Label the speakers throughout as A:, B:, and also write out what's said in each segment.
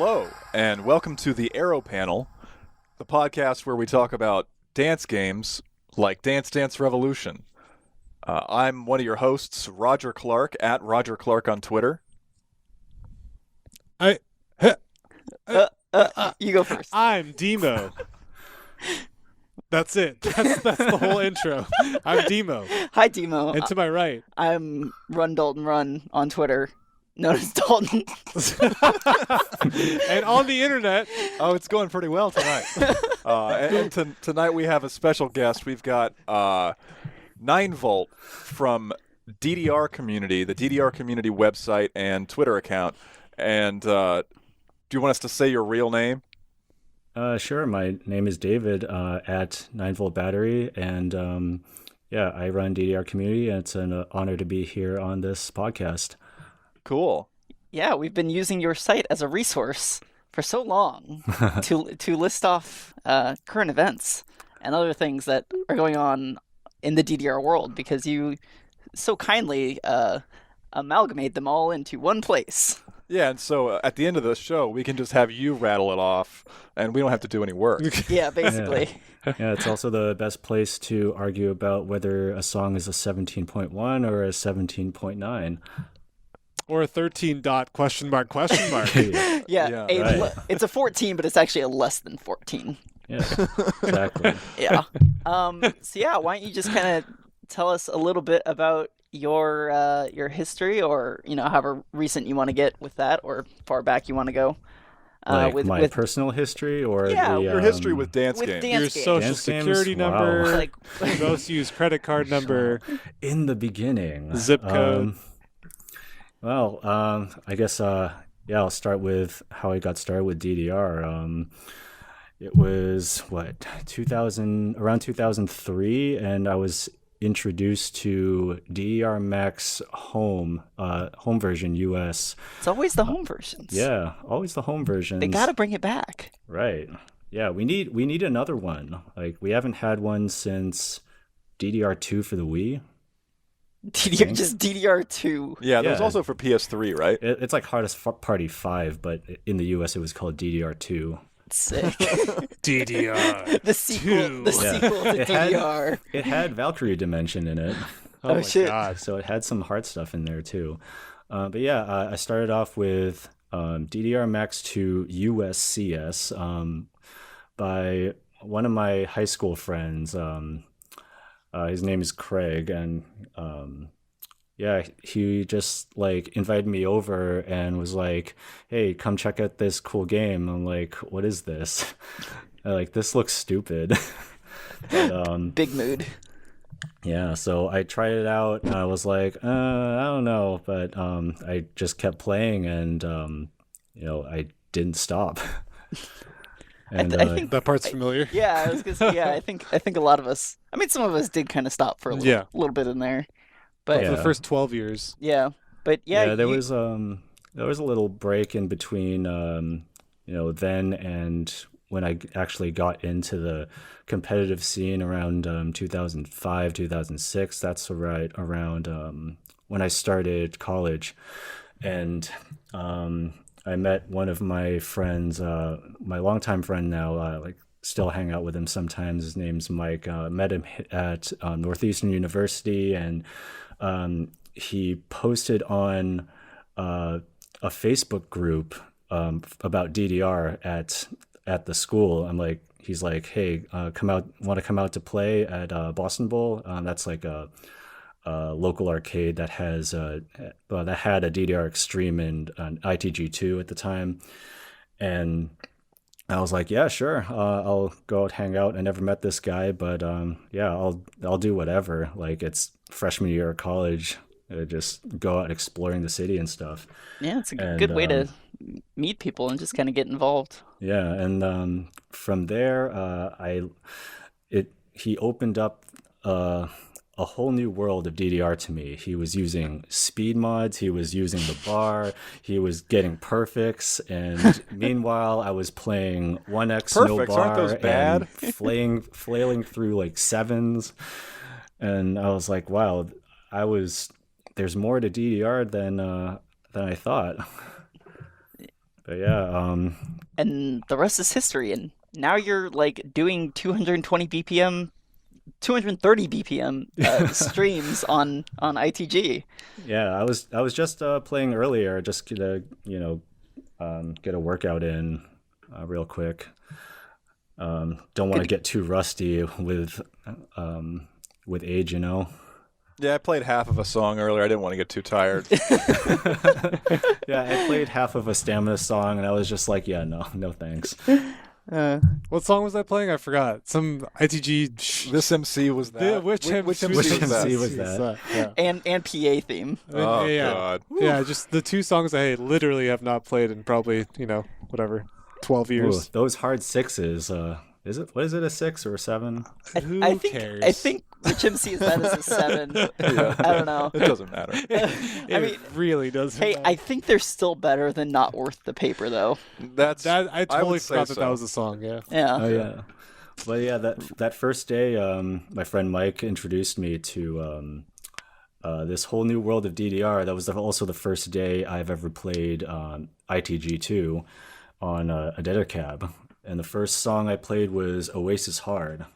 A: Hello, and welcome to the Arrow Panel, the podcast where we talk about dance games like Dance Dance Revolution. I'm one of your hosts, Roger Clark, at Roger Clark on Twitter.
B: You
C: go first.
B: I'm Demo. That's it. That's the whole intro. I'm Demo.
C: Hi, Demo.
B: And to my right,
C: I'm Run Dalton Run on Twitter, known as Dalton.
B: and on the internet,
A: Oh, it's going pretty well tonight. Tonight we have a special guest. We've got Ninevolt from DDR Community, the DDR Community website and Twitter account. And do you want us to say your real name?
D: Sure. My name is David at 9Volt Battery, and I run DDR Community, and it's an honor to be here on this podcast.
A: Cool.
C: Yeah, we've been using your site as a resource for so long to list off current events and other things that are going on in the DDR world, because you so kindly amalgamate them all into one place.
A: Yeah, and so at the end of the show, we can just have you rattle it off, and we don't have to do any work.
C: Yeah, basically.
D: Yeah, it's also the best place to argue about whether a song is a 17.1 or a 17.9.
B: or a 13 dot question mark.
C: Yeah,
D: right.
C: It's a 14, but it's actually a less than 14.
D: Yeah, exactly.
C: Yeah. So yeah, why don't you just kind of tell us a little bit about your history, or however recent you want to get with that, or far back you want to go.
D: With my personal history, or
A: your history with dance games.
B: Your social security number,
D: wow.
B: most used credit card number,
D: in the beginning,
B: zip code.
D: I guess I'll start with how I got started with DDR. It was around 2003, and I was introduced to DDR Max home version US.
C: It's always the home versions.
D: Yeah, always the home versions.
C: They got to bring it back.
D: Right. Yeah, we need another one. Like, we haven't had one since DDR2 for the Wii.
C: Just DDR2.
A: Yeah, there was also for PS3, right?
D: It's like Hardest Party 5, but in the US it was called DDR2.
C: Sick.
B: DDR.
C: The sequel to DDR.
D: It had Valkyrie Dimension in it.
C: Oh,
B: my
C: shit.
B: God.
D: So it had some hard stuff in there too. I started off with DDR Max to USCS by one of my high school friends. His name is Craig, and he just invited me over and was like, "Hey, come check out this cool game." I'm like, "What is this?" This looks stupid. But,
C: Big mood.
D: yeah, so I tried it out, and I was like, I don't know, but I just kept playing, and I didn't stop.
C: And I think
B: that part's familiar.
C: Yeah, I was gonna say. Yeah, I think a lot of us. I mean, some of us did kind of stop for a little bit in there, but
B: For the first 12 years.
C: yeah, but yeah,
D: there was a little break in between then and when I actually got into the competitive scene around 2005, 2006. That's right around when I started college, and I met one of my friends, my longtime friend now, still hang out with him sometimes. His name's Mike. Met him at Northeastern University, and he posted on a Facebook group about DDR at the school. He's like, "Hey, want to come out to play at Boston Bowl?" That's like a local arcade that has that had a DDR Extreme and an ITG2 at the time, and I was like, "Yeah, sure, I'll go out hang out." I never met this guy, but I'll do whatever. It's freshman year of college, just go out exploring the city and stuff.
C: Yeah, it's a good way to meet people and just kind of get involved.
D: Yeah, and from there, he opened up a whole new world of DDR to me. He was using speed mods, he was using the bar, he was getting perfects, and meanwhile I was playing 1x no
A: Perfects,
D: bar
A: aren't those bad?
D: and flailing through sevens, and I was like, wow, there's more to DDR than I thought. But yeah,
C: And the rest is history. And now you're like doing 220 BPM, 230 BPM streams on ITG.
D: yeah, I was just playing earlier, just to get a workout in real quick. Don't want to get too rusty with age, you know.
A: Yeah, I played half of a song earlier. I didn't want to get too tired.
D: Yeah, I played half of a stamina song, and I was just like, yeah, no thanks.
B: What song was I playing? I forgot. Some ITG.
A: This MC was that.
B: Which
A: MC
B: MC
A: was that?
D: MC was that?
B: Yeah.
C: And PA theme.
A: Oh,
B: yeah.
A: God.
B: Yeah, just the two songs I literally have not played in probably, 12 years.
D: Ooh, those hard sixes. What is it, a 6 or a 7?
B: Who
C: I
B: cares?
C: think which MC is that as a 7. I don't know.
A: It doesn't matter.
B: It
C: I mean,
B: really doesn't.
C: hey,
B: matter.
C: I think they're still better than Not Worth the Paper, though.
A: That's
B: I totally
A: would say
B: forgot that
A: so.
B: that was a song. Yeah.
C: Yeah.
D: Oh yeah. But yeah, that first day, my friend Mike introduced me to this whole new world of DDR. That was also the first day I've ever played ITG2 on a Dedicab. And the first song I played was Oasis Hard.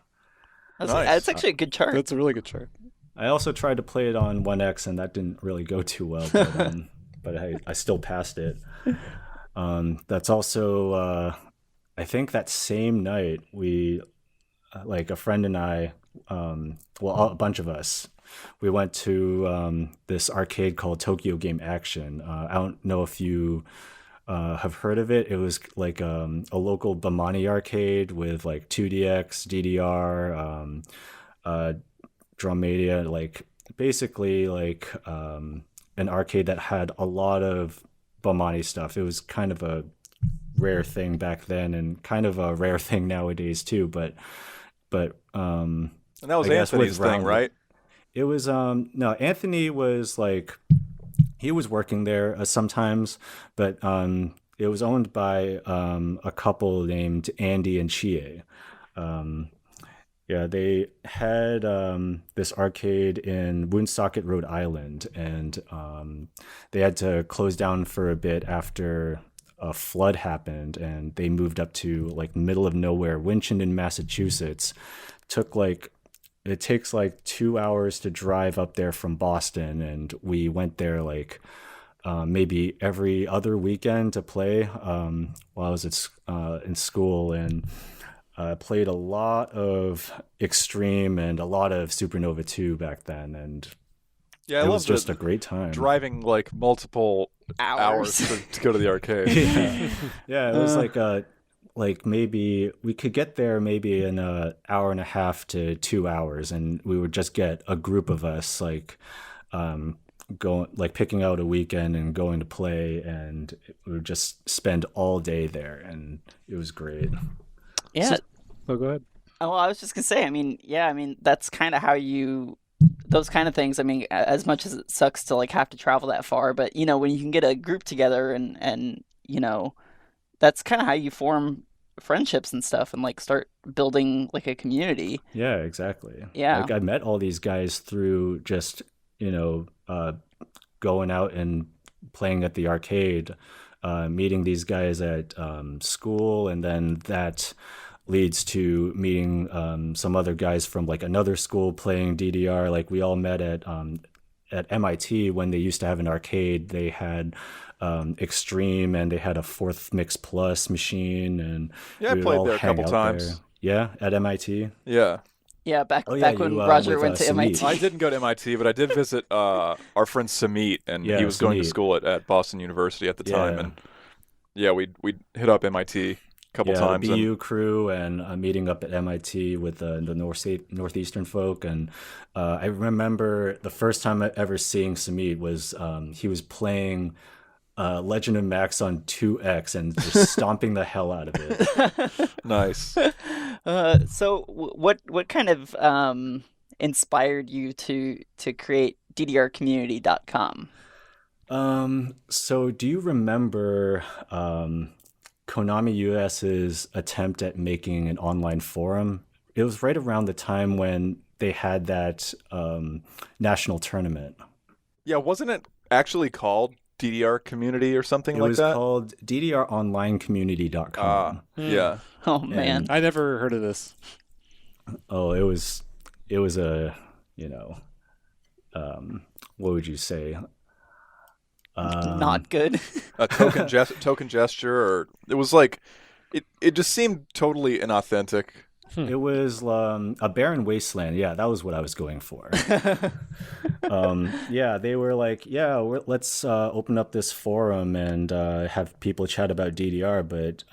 C: That's actually a good chart.
B: That's a really good chart.
D: I also tried to play it on 1X, and that didn't really go too well, but I still passed it. That's also, I think that same night, we, like a friend and I, a bunch of us, we went to this arcade called Tokyo Game Action. I don't know if you have heard of it. It was like a local Bamani arcade with like 2DX, DDR, Drummedia, like basically like an arcade that had a lot of Bamani stuff. It was kind of a rare thing back then and kind of a rare thing nowadays too, but
A: And that was
D: I guess
A: Anthony's
D: with
A: thing,
D: Round-
A: right?
D: it was no, Anthony was like, he was working there sometimes, but it was owned by a couple named Andy and Chie. Yeah, they had this arcade in Woonsocket, Rhode Island, and they had to close down for a bit after a flood happened, and they moved up to like middle of nowhere, Winchendon, Massachusetts. It takes like 2 hours to drive up there from Boston, and we went there like maybe every other weekend to play while I was in school, and played a lot of Extreme and a lot of Supernova 2 back then, and
A: Yeah, I
D: it
A: love
D: was just a great time.
A: driving like multiple hours to go to the arcade.
D: Yeah, it was like maybe we could get there maybe in an hour and a half to 2 hours, and we would just get a group of us like going, like picking out a weekend and going to play, and we would just spend all day there, and it was great.
C: Yeah.
B: Oh, go ahead.
C: Oh, I was just gonna say. I mean, yeah. I mean, that's kind of how you. Those kind of things. I mean, as much as it sucks to like have to travel that far, but when you can get a group together and that's kind of how you form friendships and stuff, and like start building like a community.
D: Yeah, exactly.
C: Yeah.
D: Like I met all these guys through just, going out and playing at the arcade, meeting these guys at school, and then that leads to meeting some other guys from like another school playing DDR. Like we all met at MIT when they used to have an arcade. They had Extreme, and they had a Fourth Mix Plus machine, and
A: Yeah, I
D: we would
A: played
D: all
A: there a
D: hang
A: couple
D: out
A: times.
D: there. Yeah, at MIT.
A: Yeah.
C: Yeah, back
D: Oh, yeah,
C: when
D: you,
C: Roger
D: with,
C: went to
D: Samit.
C: MIT.
A: I didn't go to MIT, but I did visit our friend Samit, and
D: Yeah,
A: he was going to
D: Samit.
A: school at Boston University at the time,
D: Yeah.
A: and yeah, we hit up MIT a couple
D: Yeah,
A: times.
D: the
A: And
D: BU crew, and meeting up at MIT with the Northeastern folk. And I remember the first time I ever seeing Samit was he was playing Legend of Max on 2X and just stomping the hell out of it.
A: nice.
C: So what kind of inspired you to create DDRcommunity.com?
D: So do you remember Konami US's attempt at making an online forum? It was right around the time when they had that national tournament.
A: Yeah, wasn't it actually called DDR community or something
D: It
A: like
D: was
A: that?
D: called DDROnlineCommunity.com.
A: Yeah.
C: Oh man.
B: I never heard of this.
D: Oh, it was a, what would you say?
C: Not good.
A: A token gesture, or it was like it just seemed totally inauthentic.
D: It was a barren wasteland. Yeah, that was what I was going for. Yeah, they were like, let's open up this forum and have people chat about DDR, but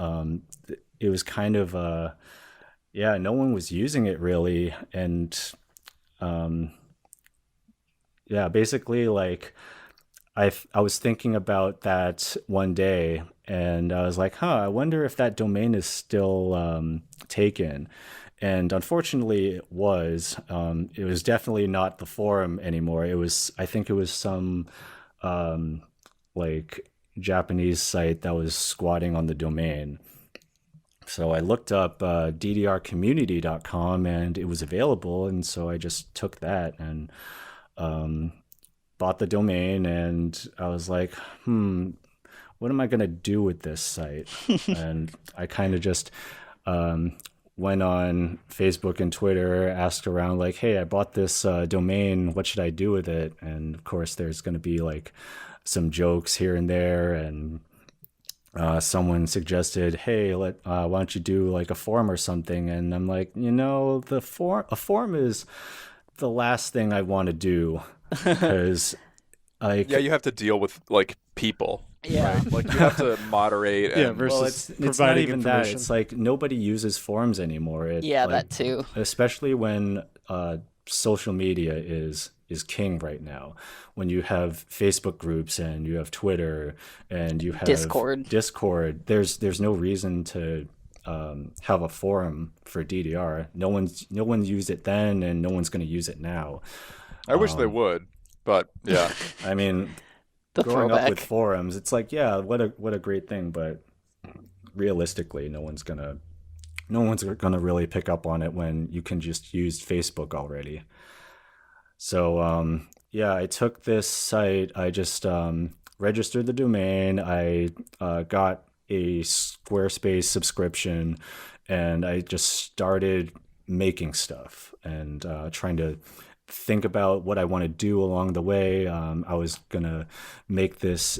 D: it was kind of, no one was using it really. And basically like I was thinking about that one day and I was like, I wonder if that domain is still taken. And unfortunately it was. It was definitely not the forum anymore. I think it was some like Japanese site that was squatting on the domain. So I looked up ddrcommunity.com and it was available. And so I just took that and bought the domain, and I was like, what am I going to do with this site? And I kind of just went on Facebook and Twitter, asked around like, hey, I bought this domain. What should I do with it? And of course, there's going to be like some jokes here and there. And someone suggested, hey, why don't you do like a forum or something? And I'm like, a forum is the last thing I want to do. Because
A: you have to deal with like people.
C: Yeah.
A: Right? Like you have to moderate. And,
B: versus
D: it's not
B: providing
D: even that.
B: information.
D: It's like nobody uses forums anymore.
C: That too.
D: Especially when social media is king right now. When you have Facebook groups and you have Twitter and you have Discord, there's no reason to have a forum for DDR. No one's used it then, and no one's going to use it now.
A: I wish they would, but yeah.
D: I mean, growing up with forums, it's like, what a great thing, but realistically, no one's gonna really pick up on it when you can just use Facebook already. So I took this site. I just registered the domain. I got a Squarespace subscription, and I just started making stuff and trying to think about what I want to do along the way. I was gonna make this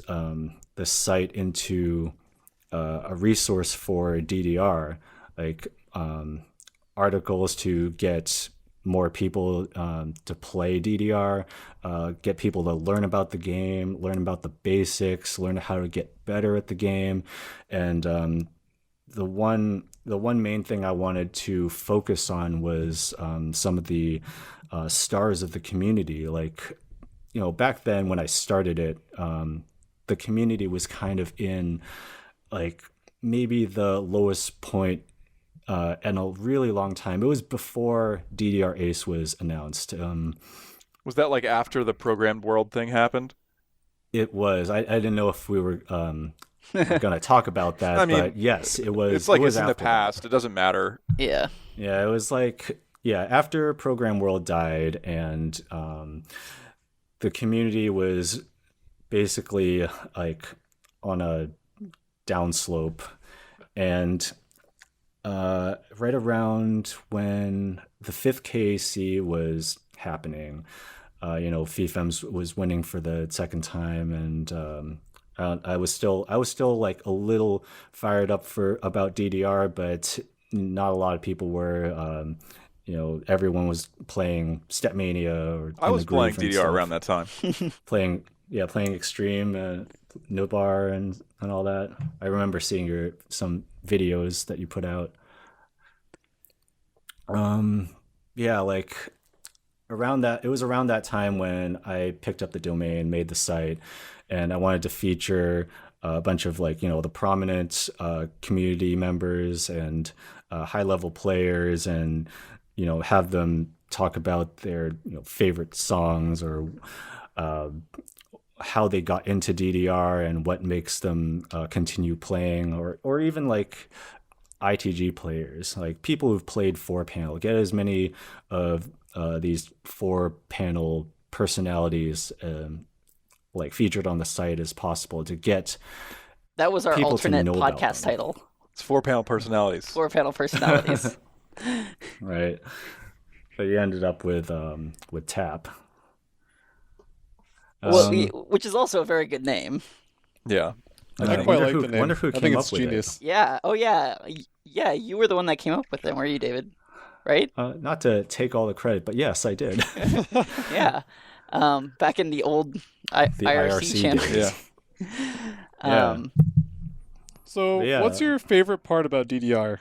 D: site into a resource for DDR, like articles to get more people to play DDR, get people to learn about the game, learn about the basics, learn how to get better at the game. And the one main thing I wanted to focus on was some of the stars of the community. Like, back then when I started it, the community was kind of in like maybe the lowest point in a really long time. It was before DDR Ace was announced.
A: Was that like after the programmed world thing happened?
D: It was. I didn't know if we were going to talk about that. I mean, but yes, it was.
A: It's like
D: it's
A: in the past. That. It doesn't matter.
C: Yeah.
D: Yeah, it was like after Program World died, and the community was basically like on a downslope, and right around when the 5th KAC was happening, FIFEMS was winning for the second time, and I was still like a little fired up about DDR, but not a lot of people were. Everyone was playing Stepmania or
A: I was playing DDR around that time.
D: playing Extreme, No Bar and all that. I remember seeing some videos that you put out. Like around that, it was around that time when I picked up the domain, made the site, and I wanted to feature a bunch of the prominent community members and high-level players, and have them talk about their favorite songs or how they got into DDR and what makes them continue playing, or even like ITG players, like people who've played 4-panel, get as many of these 4-panel personalities like featured on the site as possible to get
C: That was our
D: people to
C: alternate
D: know about
C: podcast
D: them.
C: title.
A: It's 4-panel personalities.
C: 4-panel personalities.
D: Right. But you ended up with Tap.
C: Well, which is also a very good name.
A: Yeah.
B: I quite like the name.
D: Wonder who
B: I
D: came
B: think
D: up
B: it's
D: with
B: genius.
C: Yeah. Oh, yeah. Yeah, you were the one that came up with it, weren't you, David? Right?
D: it. Not to take all the credit, but yes, I did.
C: Yeah. Back in the old
D: The
C: IRC channel.
D: days.
A: Yeah.
B: So,
D: Yeah.
B: what's your favorite part about DDR?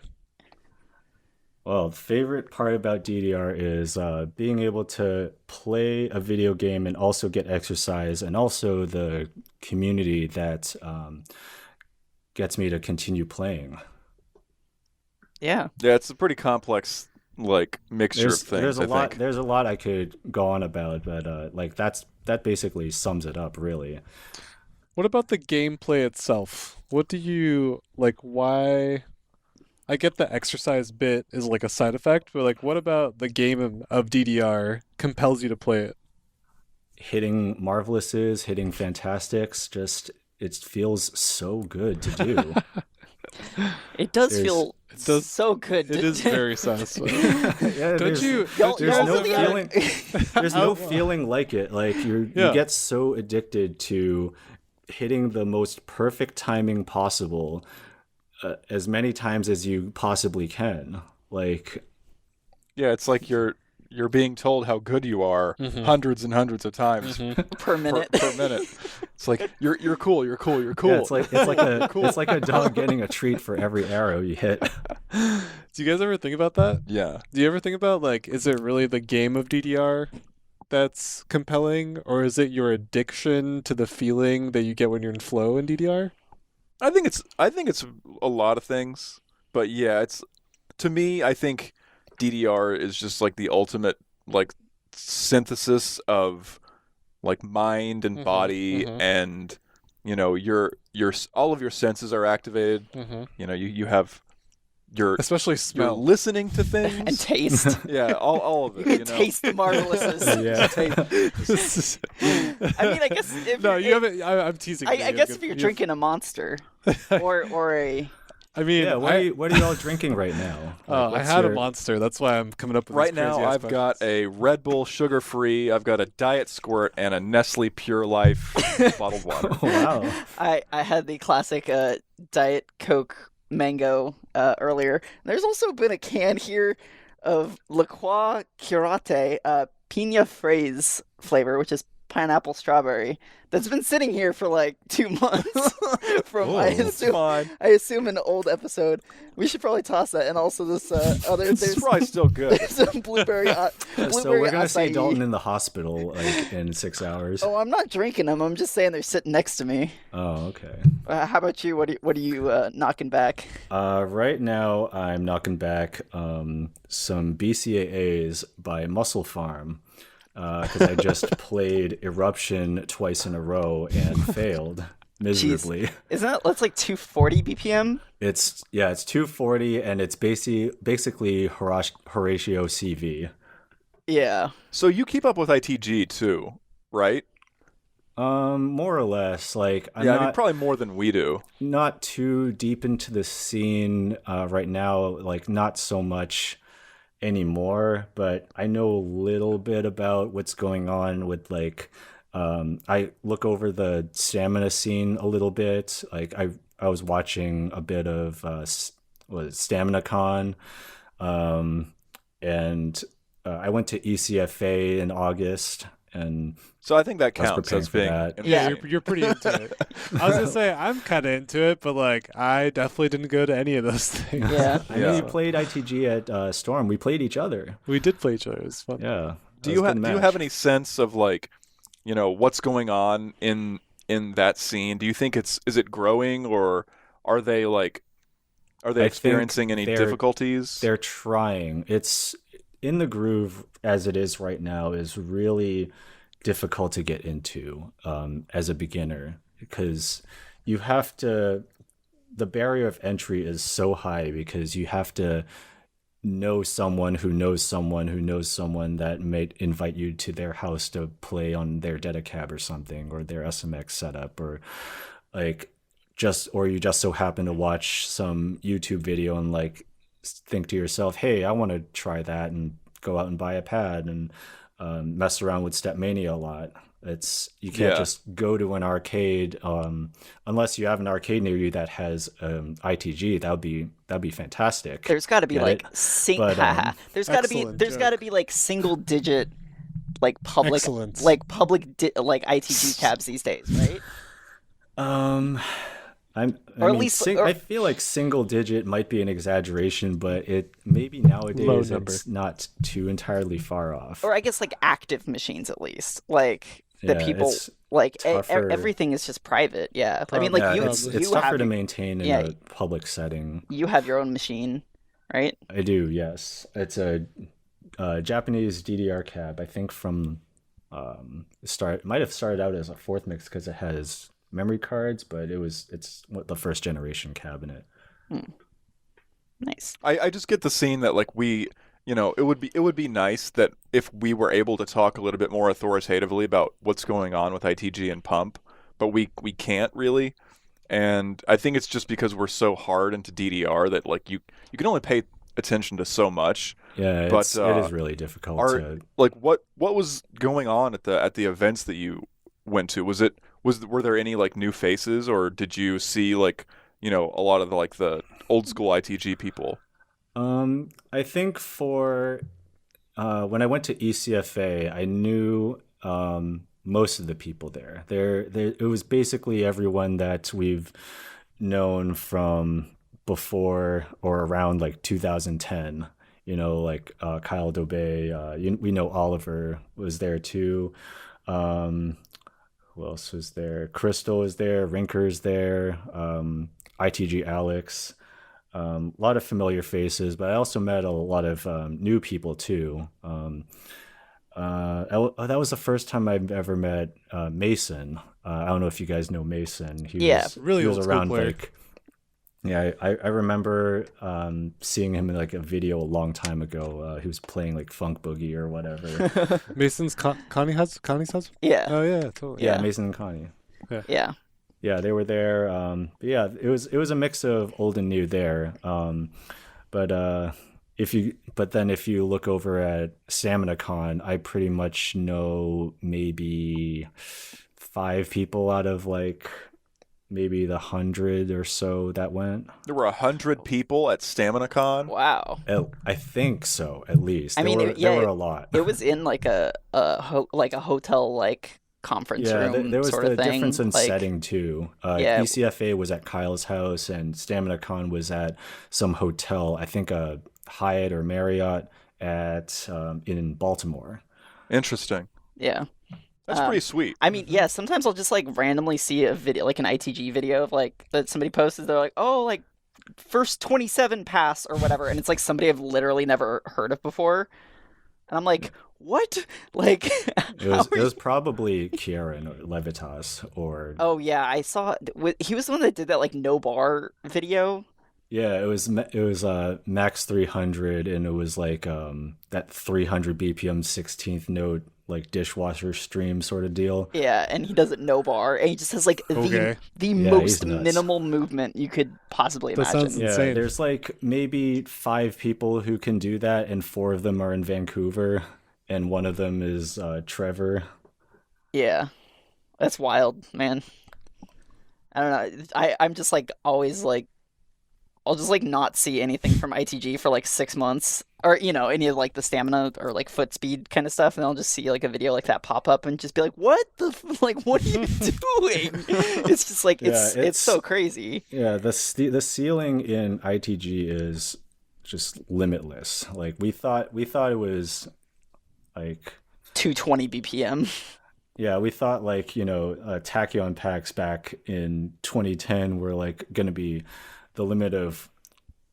D: Well, the favorite part about DDR is being able to play a video game and also get exercise, and also the community that gets me to continue playing.
C: Yeah.
A: Yeah, it's a pretty complex like mixture of things.
D: There's a
A: I
D: lot.
A: think.
D: There's a lot I could go on about, but like that basically sums it up, really.
B: What about the gameplay itself? What do you like? Why? I get the exercise bit is like a side effect, but like, what about the game of DDR compels you to play it?
D: Hitting marvelouses, hitting fantastics, just it feels so good to do.
C: It does
D: There's-
C: feel so good.
B: It is very satisfying.
D: Yeah,
B: Don't
D: there's-
B: you?
C: Y'all-
D: There's
C: y'all
D: no
C: really
D: feeling. There's no feeling like it. Like you
B: Yeah.
D: get so addicted to hitting the most perfect timing possible, as many times as you possibly can. Like,
A: Yeah, it's like you're being told how good you are hundreds and hundreds of times
C: per minute.
A: per minute. It's like you're cool, you're cool, you're cool.
D: yeah, it's like a dog getting a treat for every arrow you hit.
B: Do you guys ever think about that?
A: Yeah.
B: Do you ever think about like, is it really the game of DDR that's compelling, or is it your addiction to the feeling that you get when you're in flow in DDR?
A: I think it's a lot of things, but yeah, it's to me. I think DDR is just like the ultimate like synthesis of like mind and body, and you know your all of your senses are activated. You know you have your
B: Especially
A: you're
B: smell.
A: listening to things
C: And taste.
A: Yeah, all of it. You know.
C: Taste the marvelouses.
D: Yeah.
C: I mean, I guess if
B: No,
C: if-
B: you haven't. I'm teasing.
C: I guess if you're drinking a Monster or a
B: I mean,
D: Yeah, what are you all drinking right now? Like,
B: I
D: what's
B: had a
D: your-
B: Monster. That's why I'm coming up with
A: Right
B: these crazy
A: now,
B: ass
A: I've got
B: questions.
A: a Red Bull sugar-free, I've got a Diet Squirt, and a Nestle Pure Life bottled water.
D: Oh, wow.
C: I had the classic Diet Coke mango earlier. There's also been a can here of La Croix Curate Pina Fraise flavor, which is pineapple strawberry, that's been sitting here for like 2 months from
D: Oh,
A: It's fine.
C: I assume an old episode. We should probably toss that, and also this other
A: It's
C: there's
A: probably still good.
C: some blueberry
D: So we're gonna see
C: acai.
D: Dalton in the hospital like in 6 hours.
C: Oh, I'm not drinking them. I'm just saying they're sitting next to me.
D: Oh, okay.
C: How about you? What are you knocking back?
D: Right now, I'm knocking back some BCAAs by Muscle Farm because I just played Eruption twice in a row and failed miserably.
C: That's like 240 BPM?
D: It's 240 and it's basically Horatio CV.
C: Yeah.
A: So you keep up with ITG too, right?
D: More or less. Like I'm
A: Yeah,
D: not
A: I mean probably more than we do.
D: not too deep into the scene right now. Like not so much anymore, but I know a little bit about what's going on with like I look over the stamina scene a little bit. Like I was watching a bit of Stamina Con, and I went to ECFA in August, and
A: So I think that
D: I was
A: counts
D: preparing
A: as
D: for
A: being
D: that.
C: Yeah.
B: You're pretty into it. I was gonna say I'm kind of into it, but like I definitely didn't go to any of those things.
C: Yeah.
D: I know
A: Yeah.
D: you played ITG at Storm. We played each other.
B: We did play each other. It was fun.
D: Yeah.
A: Do
D: That
A: you
D: was a
A: have
D: good
A: do you
D: match.
A: have any sense of like, you know, what's going on in that scene? Do you think is it growing, or are they
D: I think
A: experiencing any
D: they're-
A: difficulties?
D: They're trying. It's in the groove as it is right now is really difficult to get into as a beginner because you have to. The barrier of entry is so high because you have to know someone who knows someone who knows someone that may invite you to their house to play on their Dedicab or something, or their SMX setup, or like or you just so happen to watch some YouTube video and like think to yourself, hey, I want to try that, and go out and buy a pad and mess around with Stepmania a lot. You can't just go to an arcade unless you have an arcade near you that has ITG. That'd be fantastic.
C: There's got to be like there's got to be like single digit like public ITG cabs these days, right?
D: I feel like single digit might be an exaggeration, but it maybe nowadays it's not too entirely far off.
C: Or I guess like active machines at least, like the people like everything is just private. Yeah, I mean like
D: it's tougher to maintain in a public setting.
C: You have your own machine, right?
D: I do. Yes, it's a Japanese DDR cab. I think from might have started out as a fourth mix because it has memory cards, but it's the first generation cabinet.
C: Nice.
A: I just get the scene that like it would be nice that if we were able to talk a little bit more authoritatively about what's going on with ITG and Pump, but we can't really. And I think it's just because we're so hard into DDR that like you can only pay attention to so much.
D: Yeah,
A: but
D: it is really difficult to
A: like what was going on at the events that you went to? Were there any like new faces, or did you see like a lot of the old school ITG people?
D: I think for when I went to ECFA, I knew most of the people there. It was basically everyone that we've known from before or around like 2010. Like Kyle Dobey. We know Oliver was there too. Who else was there? Crystal was there. Rinker's there. ITG Alex. A lot of familiar faces, but I also met a lot of new people too. That was the first time I've ever met Mason. I don't know if you guys know Mason. He was around like. Yeah, I remember seeing him in like a video a long time ago. He was playing like Funk Boogie or whatever.
B: Mason's Connie's husband?
C: Yeah.
B: Oh yeah, totally.
D: Yeah, Mason and Connie.
C: Yeah.
D: Yeah, they were there. Yeah, it was a mix of old and new there. But if you look over at StaminaCon, I pretty much know maybe 5 people out of like maybe the 100 or so that went.
A: There were 100 people at StaminaCon.
C: Wow.
D: I think so, at least. There were a lot.
C: It was in like a hotel like conference room.
D: There was
C: sort
D: the
C: of thing.
D: difference in setting too. ECFA was at Kyle's house, and StaminaCon was at some hotel. I think a Hyatt or Marriott in Baltimore.
A: Interesting.
C: Yeah.
A: That's pretty sweet.
C: I mean, yeah, sometimes I'll just like randomly see a video, like an ITG video of like that somebody posted. They're like, oh, like first 27 pass or whatever. And it's like somebody I've literally never heard of before. And I'm like, what? Like,
D: it was probably Kieran or Levitas or.
C: Oh, yeah. I saw he was the one that did that like no bar video.
D: Yeah, it was Max 300, and it was like that 300 BPM 16th note like dishwasher stream sort of deal.
C: Yeah, and he does it no bar, and he just has like the most minimal movement you could possibly imagine.
B: That sounds insane.
D: There's like maybe 5 people who can do that, and 4 of them are in Vancouver, and one of them is Trevor.
C: Yeah, that's wild, man. I don't know. I'm just like always like. I'll just like not see anything from ITG for like 6 months, or any of like the stamina or like foot speed kind of stuff, and I'll just see like a video like that pop up and just be like, "What like? What are you doing?" It's just like it's so crazy.
D: Yeah, the ceiling in ITG is just limitless. Like we thought it was like
C: 220 BPM.
D: Yeah, we thought like tachyon packs back in 2010 were like going to be the limit of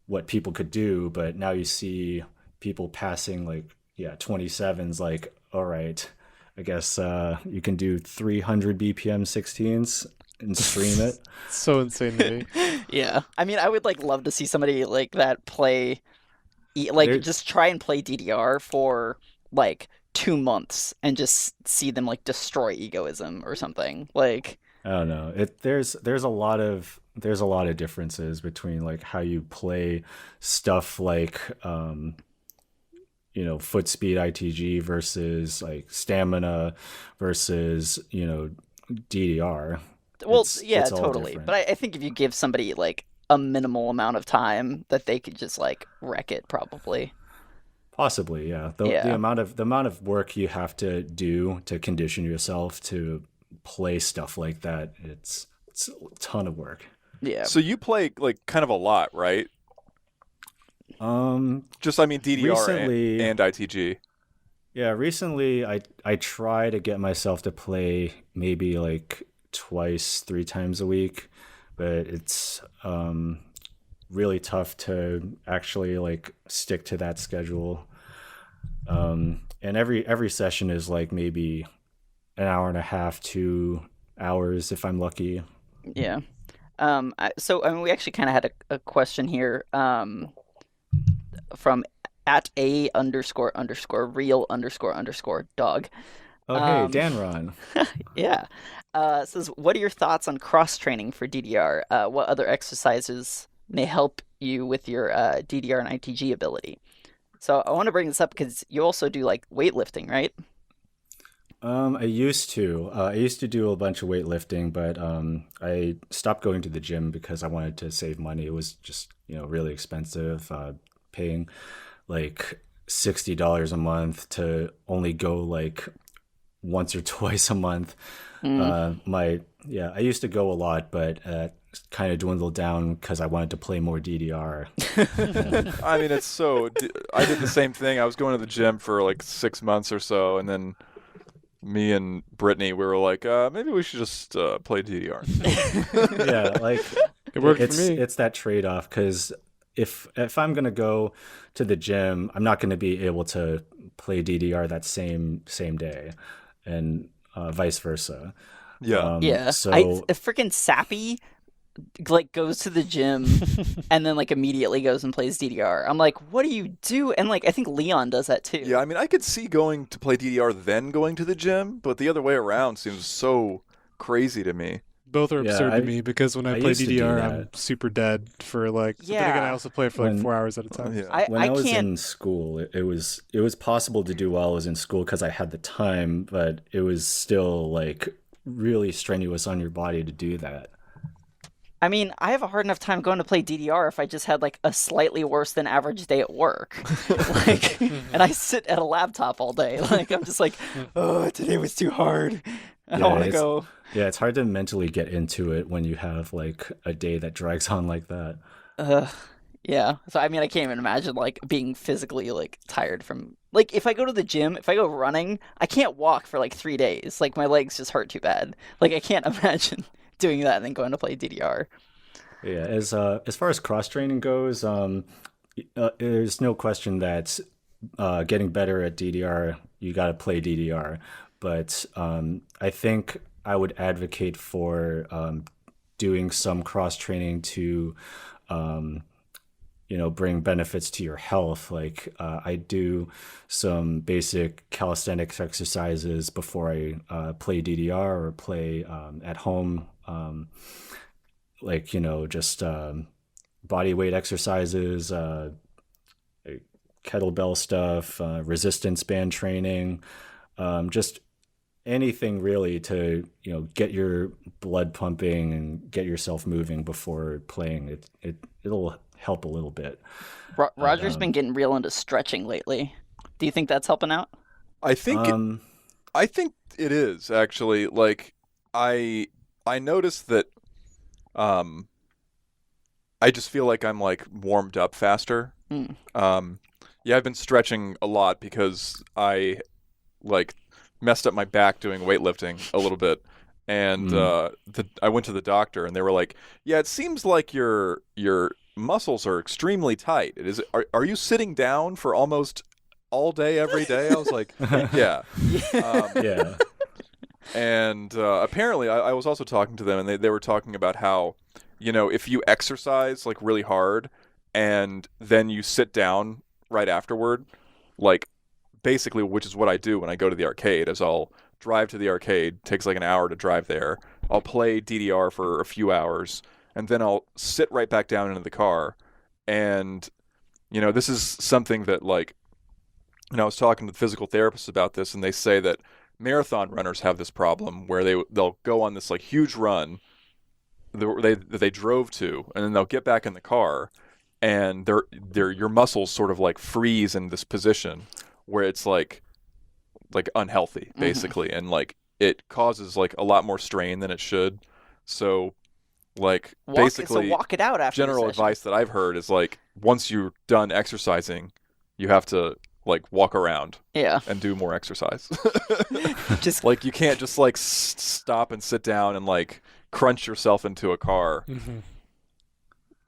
D: what people could do, but now you see people passing like 27s. Like, all right, I guess you can do 300 BPM 16s and stream it.
B: So insane to me.
C: Yeah, I mean, I would like love to see somebody like that play Like, just try and play DDR for like 2 months and just see them like destroy egoism or something. Like,
D: I don't know. There's a lot of differences between like how you play stuff like foot speed ITG versus like stamina versus DDR.
C: well,
D: It's
C: yeah,
D: all
C: totally.
D: different.
C: But I think if you give somebody like a minimal amount of time, that they could just like wreck it, probably.
D: Possibly, yeah.
C: Yeah.
D: The amount of work you have to do to condition yourself to play stuff like that, it's a ton of work.
C: Yeah.
A: So you play like kind of a lot, right? Just I mean DDR
D: Recently-
A: and ITG.
D: Yeah, recently I try to get myself to play maybe like twice, 3 times a week, but it's really tough to actually like stick to that schedule. And every session is like maybe an hour and a half, 2 hours if I'm lucky.
C: Yeah. So I mean, we actually kind of had a question here from at @a__real__dog.
D: Oh, hey,
C: Um,
D: Danron.
C: Yeah. Says, what are your thoughts on cross training for DDR? What other exercises may help you with your DDR and ITG ability? So I want to bring this up because you also do like weightlifting, right?
D: I used to. I used to do a bunch of weightlifting, but I stopped going to the gym because I wanted to save money. It was just, really expensive, paying like $60 a month to only go like once or twice a month. I used to go a lot, but kind of dwindled down because I wanted to play more DDR.
A: I mean, it's so. I did the same thing. I was going to the gym for like 6 months or so, and then me and Brittany, we were like, maybe we should just play DDR.
D: Yeah, like
B: It worked
D: it's
B: for me.
D: it's that trade-off because if I'm gonna go to the gym, I'm not gonna be able to play DDR that same day, and vice versa.
A: Yeah.
C: Yeah.
D: So
C: A freaking Sappy like goes to the gym and then like immediately goes and plays DDR. I'm like, what do you do? And like I think Leon does that too.
A: Yeah, I mean, I could see going to play DDR then going to the gym, but the other way around seems so crazy to me.
B: Both are
D: Yeah,
B: absurd
D: I-
B: to me because when I
D: I
B: play
D: used to do
B: DDR, I'm
D: that.
B: super dead for like. But then again, I
C: Yeah.
B: also play for like
D: When-
B: 4 hours at a time.
A: Yeah.
D: when
C: I
D: I was
C: can't.
D: in school, it was possible to do while I was in school because I had the time, but it was still like really strenuous on your body to do that.
C: I mean, I have a hard enough time going to play DDR if I just had like a slightly worse than average day at work. Like, and I sit at a laptop all day. Like, I'm just like, oh, today was too hard. I don't
D: Yeah,
C: want to
D: it's-
C: go.
D: Yeah, it's hard to mentally get into it when you have like a day that drags on like that.
C: Yeah. So, I mean, I can't even imagine like being physically like tired from like if I go to the gym, if I go running, I can't walk for like 3 days. Like, my legs just hurt too bad. Like, I can't imagine doing that and then going to play DDR.
D: Yeah, as far as cross training goes, there's no question that getting better at DDR, you got to play DDR. But I think I would advocate for doing some cross training to, bring benefits to your health. Like I do some basic calisthenics exercises before I play DDR or play at home. Just body weight exercises, kettlebell stuff, resistance band training, just anything really to get your blood pumping and get yourself moving before playing. It'll help a little bit.
C: Roger's been getting real into stretching lately. Do you think that's helping out?
A: I think I think it is actually. Like I noticed that I just feel like I'm like warmed up faster. Yeah, I've been stretching a lot because I like messed up my back doing weightlifting a little bit, and I went to the doctor and they were like, "Yeah, it seems like your muscles are extremely tight. Are you sitting down for almost all day every day?" I was like, "Yeah."
D: Yeah.
A: And apparently, I was also talking to them, and they were talking about how, if you exercise like really hard, and then you sit down right afterward. Like, basically, which is what I do when I go to the arcade, is I'll drive to the arcade, takes like an hour to drive there. I'll play DDR for a few hours, and then I'll sit right back down into the car. And, this is something that, like, I was talking to the physical therapists about this, and they say that marathon runners have this problem where they'll go on this, like, huge run that they drove to, and then they'll get back in the car, and your muscles sort of, like, freeze in this position where it's, like unhealthy, basically, and, like, it causes, like, a lot more strain than it should. So, like, basically,
C: walk it out after
A: general advice that I've heard is, like, once you're done exercising, you have to, like, walk around and do more exercise.
C: Just
A: like, you can't just, like, stop and sit down and, like, crunch yourself into a car.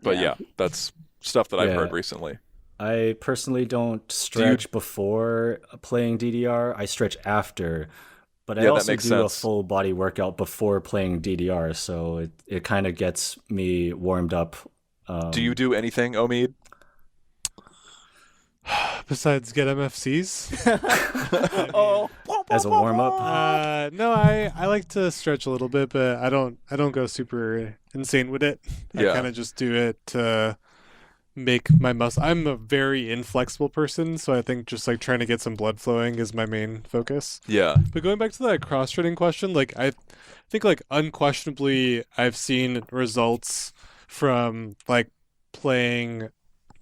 A: But yeah, that's stuff that I've heard recently.
D: I personally don't stretch before playing DDR. I stretch after. But I also do a full body workout before playing DDR, so it kind of gets me warmed up.
A: Do you do anything, Omid?
B: Besides get MFCs?
D: As a warm up?
B: No, I like to stretch a little bit, but I don't go super insane with it. I kind of just do it to make my muscle. I'm a very inflexible person, so I think just like trying to get some blood flowing is my main focus.
A: Yeah.
B: But going back to that cross training question, like I think like unquestionably I've seen results from like playing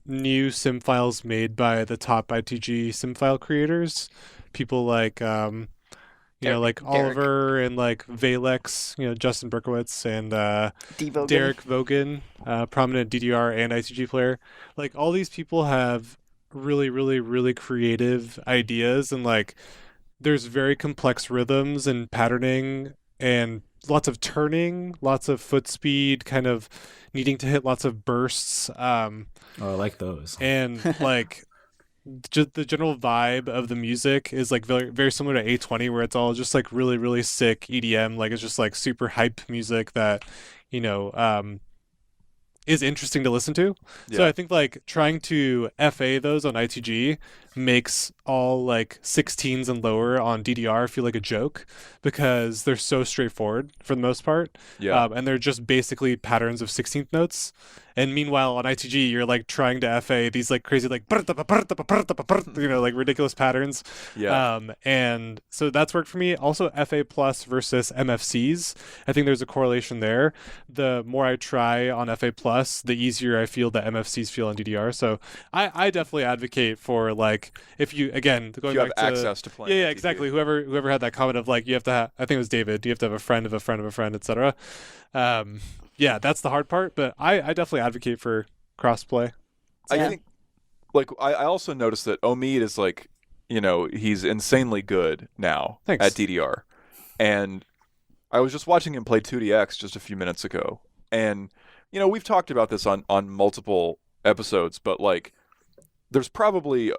B: new sim files made by the top ITG sim file creators, people like like Oliver and like Valex, Justin Berkowitz and Derek Vogan, prominent DDR and ITG player. Like all these people have really, really, really creative ideas, and like there's very complex rhythms and patterning and lots of turning, lots of foot speed, kind of needing to hit lots of bursts.
D: I like those.
B: And like just the general vibe of the music is like very, very similar to A20, where it's all just like really, really sick EDM. Like it's just like super hype music that, is interesting to listen to. Yeah. So I think like trying to FA those on ITG makes all like 16s and lower on DDR feel like a joke because they're so straightforward for the most part.
A: Yeah.
B: And they're just basically patterns of 16th notes. And meanwhile on ITG, you're like trying to FA these like crazy like like ridiculous patterns.
A: Yeah.
B: And so that's worked for me. Also FA plus versus MFCs. I think there's a correlation there. The more I try on FA plus, the easier I feel the MFCs feel on DDR. So I definitely advocate for like if you going
A: if you have
B: back to
A: access to playing.
B: Yeah, exactly. Whoever had that comment of like you have to have, I think it was David. You have to have a friend of a friend of a friend, etc. Yeah, that's the hard part, but I definitely advocate for crossplay.
A: I think, like, I also noticed that Omid is like, he's insanely good now at DDR, and I was just watching him play 2DX just a few minutes ago, and we've talked about this on multiple episodes, but like, there's probably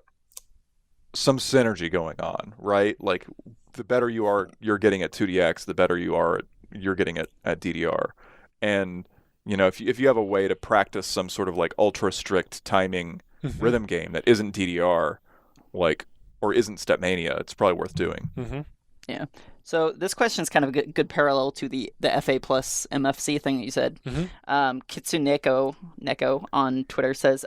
A: some synergy going on, right? Like, the better you're getting at 2DX, the better you're getting at DDR. And, if you have a way to practice some sort of like ultra strict timing rhythm game that isn't DDR, like, or isn't Stepmania, it's probably worth doing.
C: Yeah. So this question is kind of a good parallel to the FA plus MFC thing that you said. Kitsuneko on Twitter says,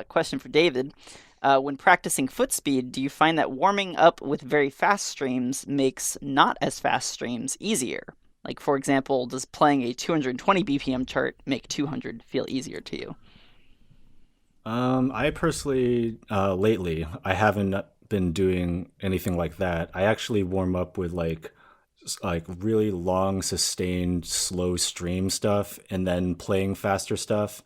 C: question for David. When practicing foot speed, do you find that warming up with very fast streams makes not as fast streams easier? Like, for example, does playing a 220 BPM chart make 200 feel easier to you?
D: I personally, lately, I haven't been doing anything like that. I actually warm up with like really long, sustained, slow stream stuff, and then playing faster stuff.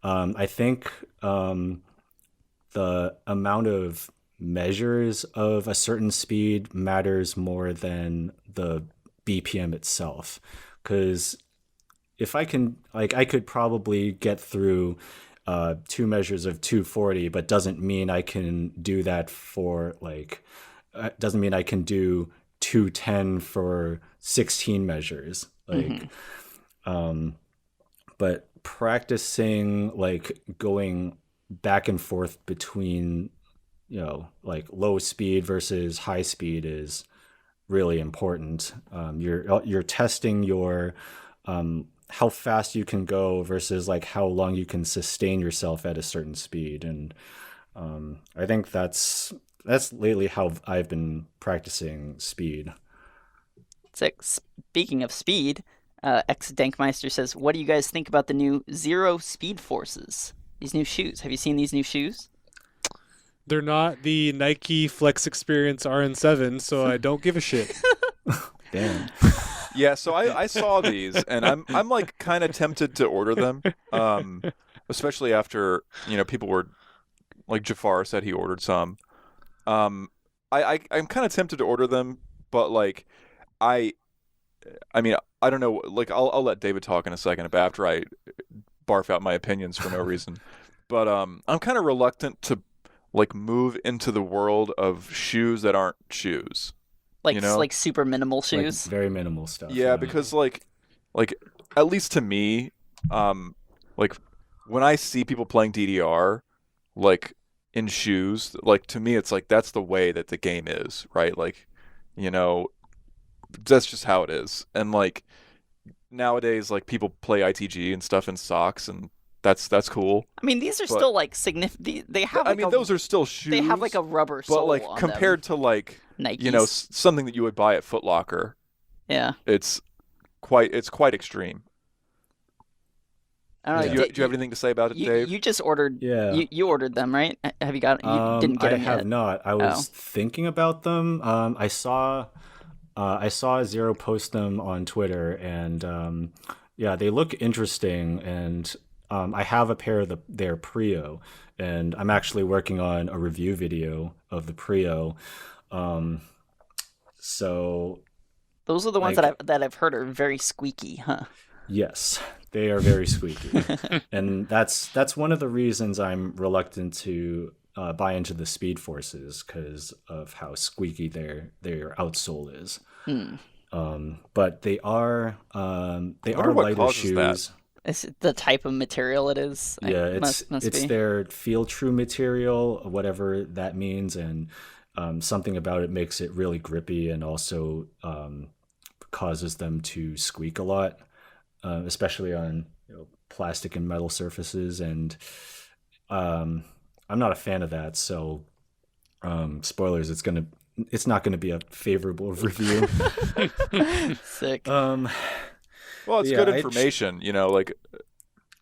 D: I think the amount of measures of a certain speed matters more than the BPM itself, because if I can, like, I could probably get through 2 measures of 240, but doesn't mean I can do that for like, doesn't mean I can do 210 for 16 measures. Like, but practicing like going back and forth between like low speed versus high speed is really important. You're testing your how fast you can go versus like how long you can sustain yourself at a certain speed, and I think that's lately how I've been practicing speed.
C: Speaking of speed, X Dankmeister says, "What do you guys think about the new Zero Speed Forces? These new shoes. Have you seen these new shoes?"
B: They're not the Nike Flex Experience RN7, so I don't give a shit.
D: Damn.
A: Yeah, so I saw these, and I'm like kind of tempted to order them, especially after people were like Jafar said he ordered some. I'm kind of tempted to order them, but like I mean I don't know. Like I'll let David talk in a second, but after I barf out my opinions for no reason. But I'm kind of reluctant to like move into the world of shoes that aren't shoes.
C: Like super minimal shoes.
D: Like very minimal stuff.
A: Yeah, because like at least to me, like when I see people playing DDR, like in shoes, like to me it's like that's the way that the game is, right? Like, that's just how it is. And like nowadays, like people play ITG and stuff in socks, and that's cool.
C: I mean, these are still like significant. They have. Like
A: those are still shoes.
C: They have like a rubber sole.
A: But like
C: on
A: compared
C: them.
A: to like
C: Nikes.
A: something that you would buy at Foot Locker.
C: Yeah.
A: It's quite extreme.
C: I don't know.
A: Do you have anything to say about it, Dave?
C: You just ordered.
D: Yeah.
C: You ordered them, right? Have you got? You didn't get them yet.
D: I have not. I was thinking about them. I saw Zero post them on Twitter, and yeah, they look interesting. And I have a pair of their Prio, and I'm actually working on a review video of the Prio. So
C: those are the ones that I've heard are very squeaky, huh?
D: Yes, they are very squeaky, and that's one of the reasons I'm reluctant to buy into the Speed Forces, because of how squeaky their outsole is. But they are lighter shoes.
A: That.
C: It's the type of material it is.
D: Yeah, it's
C: be.
D: their Feel True material, whatever that means, and something about it makes it really grippy, and also causes them to squeak a lot, especially on plastic and metal surfaces. And I'm not a fan of that, so spoilers, it's not gonna be a favorable review.
C: Sick.
A: Well, it's good information, like.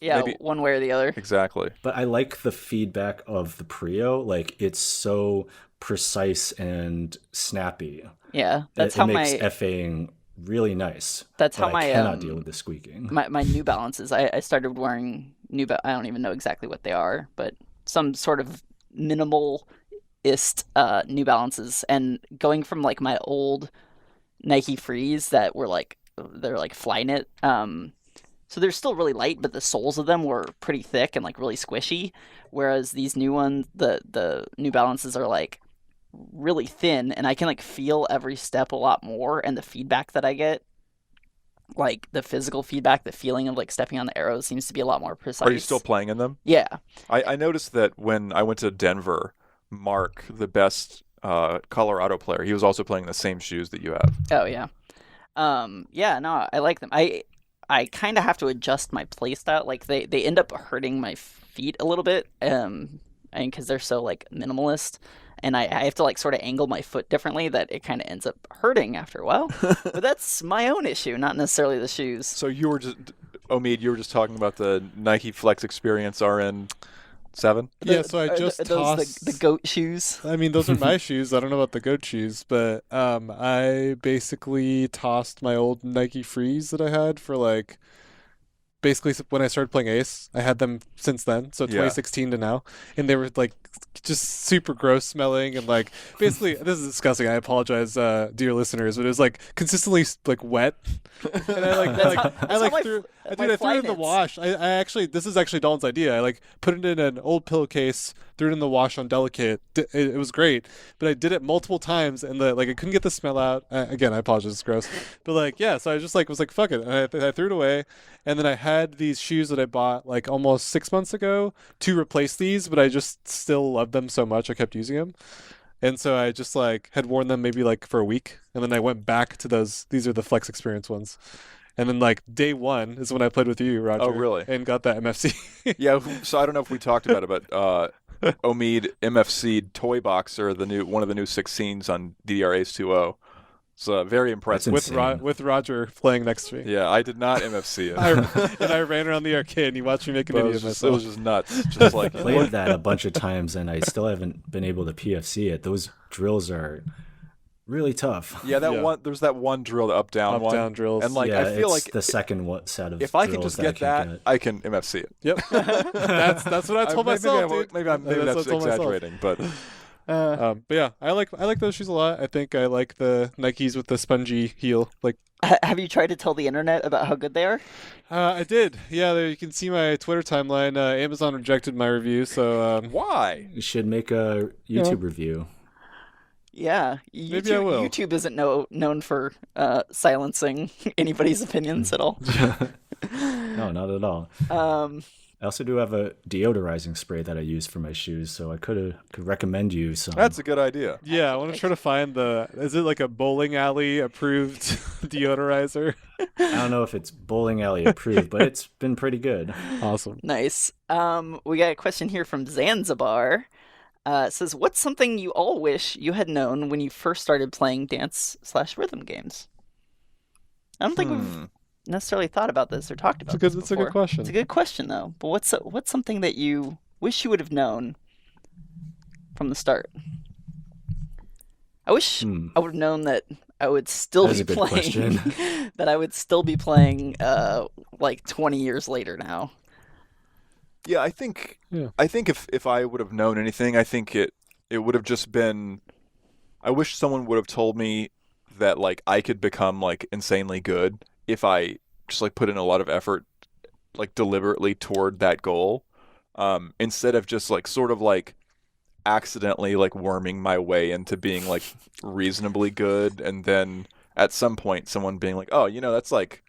C: Yeah,
A: maybe...
C: one way or the other.
A: Exactly.
D: But I like the feedback of the Prio. Like, it's so precise and snappy.
C: Yeah, that's
D: it makes FAing really nice.
C: That's how
D: I cannot deal with the squeaking.
C: My New Balances. I started wearing I don't even know exactly what they are, but some sort of minimalist New Balances, and going from like my old Nike Frees that were like they're like Flyknit. So they're still really light, but the soles of them were pretty thick and like really squishy. Whereas these new ones, the New Balances are like really thin, and I can like feel every step a lot more, and the feedback that I get, like the physical feedback, the feeling of like stepping on the arrows seems to be a lot more precise.
A: Are you still playing in them?
C: Yeah.
A: I noticed that when I went to Denver, Mark, the best Colorado player, he was also playing the same shoes that you have.
C: Oh yeah. Yeah, no, I like them. I kind of have to adjust my play style. Like they end up hurting my feet a little bit, because they're so like minimalist, and I have to like sort of angle my foot differently that it kind of ends up hurting after a while. But that's my own issue, not necessarily the shoes.
A: So you were just talking about the Nike Flex Experience RN7?
B: Yeah, so I just tossed
C: the goat shoes.
B: I mean, those are my shoes. I don't know about the goat shoes, but I basically tossed my old Nike Frees that I had for like basically when I started playing Ace. I had them since then, so 2016 to now, and they were like just super gross smelling, and like basically this is disgusting. I apologize, dear listeners, but it was like consistently like wet, and I threw it in the wash. I actually, this is actually Dalton's idea. I like put it in an old pillowcase, threw it in the wash on Delicate. It was great, but I did it multiple times, and I couldn't get the smell out. Again, I apologize, it's gross, but like yeah, so I just like was like fuck it, and I threw it away, and then I had had these shoes that I bought like almost 6 months ago to replace these, but I just still loved them so much I kept using them. And so I just like had worn them maybe like for a week, and then I went back to those. These are the Flex Experience ones. And then like day one is when I played with you, Roger.
A: Oh, really?
B: And got that MFC.
A: Yeah, so I don't know if we talked about it, but Omid MFC Toy Boxer, one of the new 16s on DDR A20. It's very impressive.
B: With Roger playing next to me.
A: Yeah, I did not MFC it.
B: And I ran around the arcade and you watched me make an idiot of myself.
A: It was just nuts. Just like
D: Played that a bunch of times, and I still haven't been able to PFC it. Those drills are really tough.
A: Yeah, there's that one drill, the up-down one.
B: Up-down drills.
A: And like, I feel like
D: the second set of
A: if I can just get that, I can MFC it.
B: Yep. That's what I told myself, dude.
A: Maybe that's exaggerating, but...
B: but yeah, I like those shoes a lot. I think I like the Nikes with the spongy heel. Like,
C: Have you tried to tell the internet about how good they are?
B: I did. Yeah, there you can see my Twitter timeline. Amazon rejected my review, so
A: why?
D: You should make a YouTube review.
C: Yeah,
B: Maybe I will.
C: YouTube isn't known for silencing anybody's opinions at all.
D: No, not at all. I also do have a deodorizing spray that I use for my shoes, so I could recommend you some.
A: That's a good idea.
B: yeah, I want to try to find is it like a bowling alley approved deodorizer?
D: I don't know if it's bowling alley approved, but it's been pretty good.
B: Awesome.
C: Nice. We got a question here from Zanzibar. It says, what's something you all wish you had known when you first started playing dance/rhythm games? I don't think we've necessarily thought about this or talked about this
B: It's a
C: before.
B: good question.
C: It's a good question, though. But what's something that you wish you would have known from the start? I wish I would have known that I would still
D: That's
C: be
D: a good
C: playing.
D: question.
C: That I would still be playing like 20 years later now.
A: Yeah, I think if I would have known anything, I think it would have just been. I wish someone would have told me that like I could become like insanely good if I just like put in a lot of effort, like deliberately toward that goal, instead of just like sort of like accidentally like worming my way into being like reasonably good, and then at some point someone being like, oh, that's like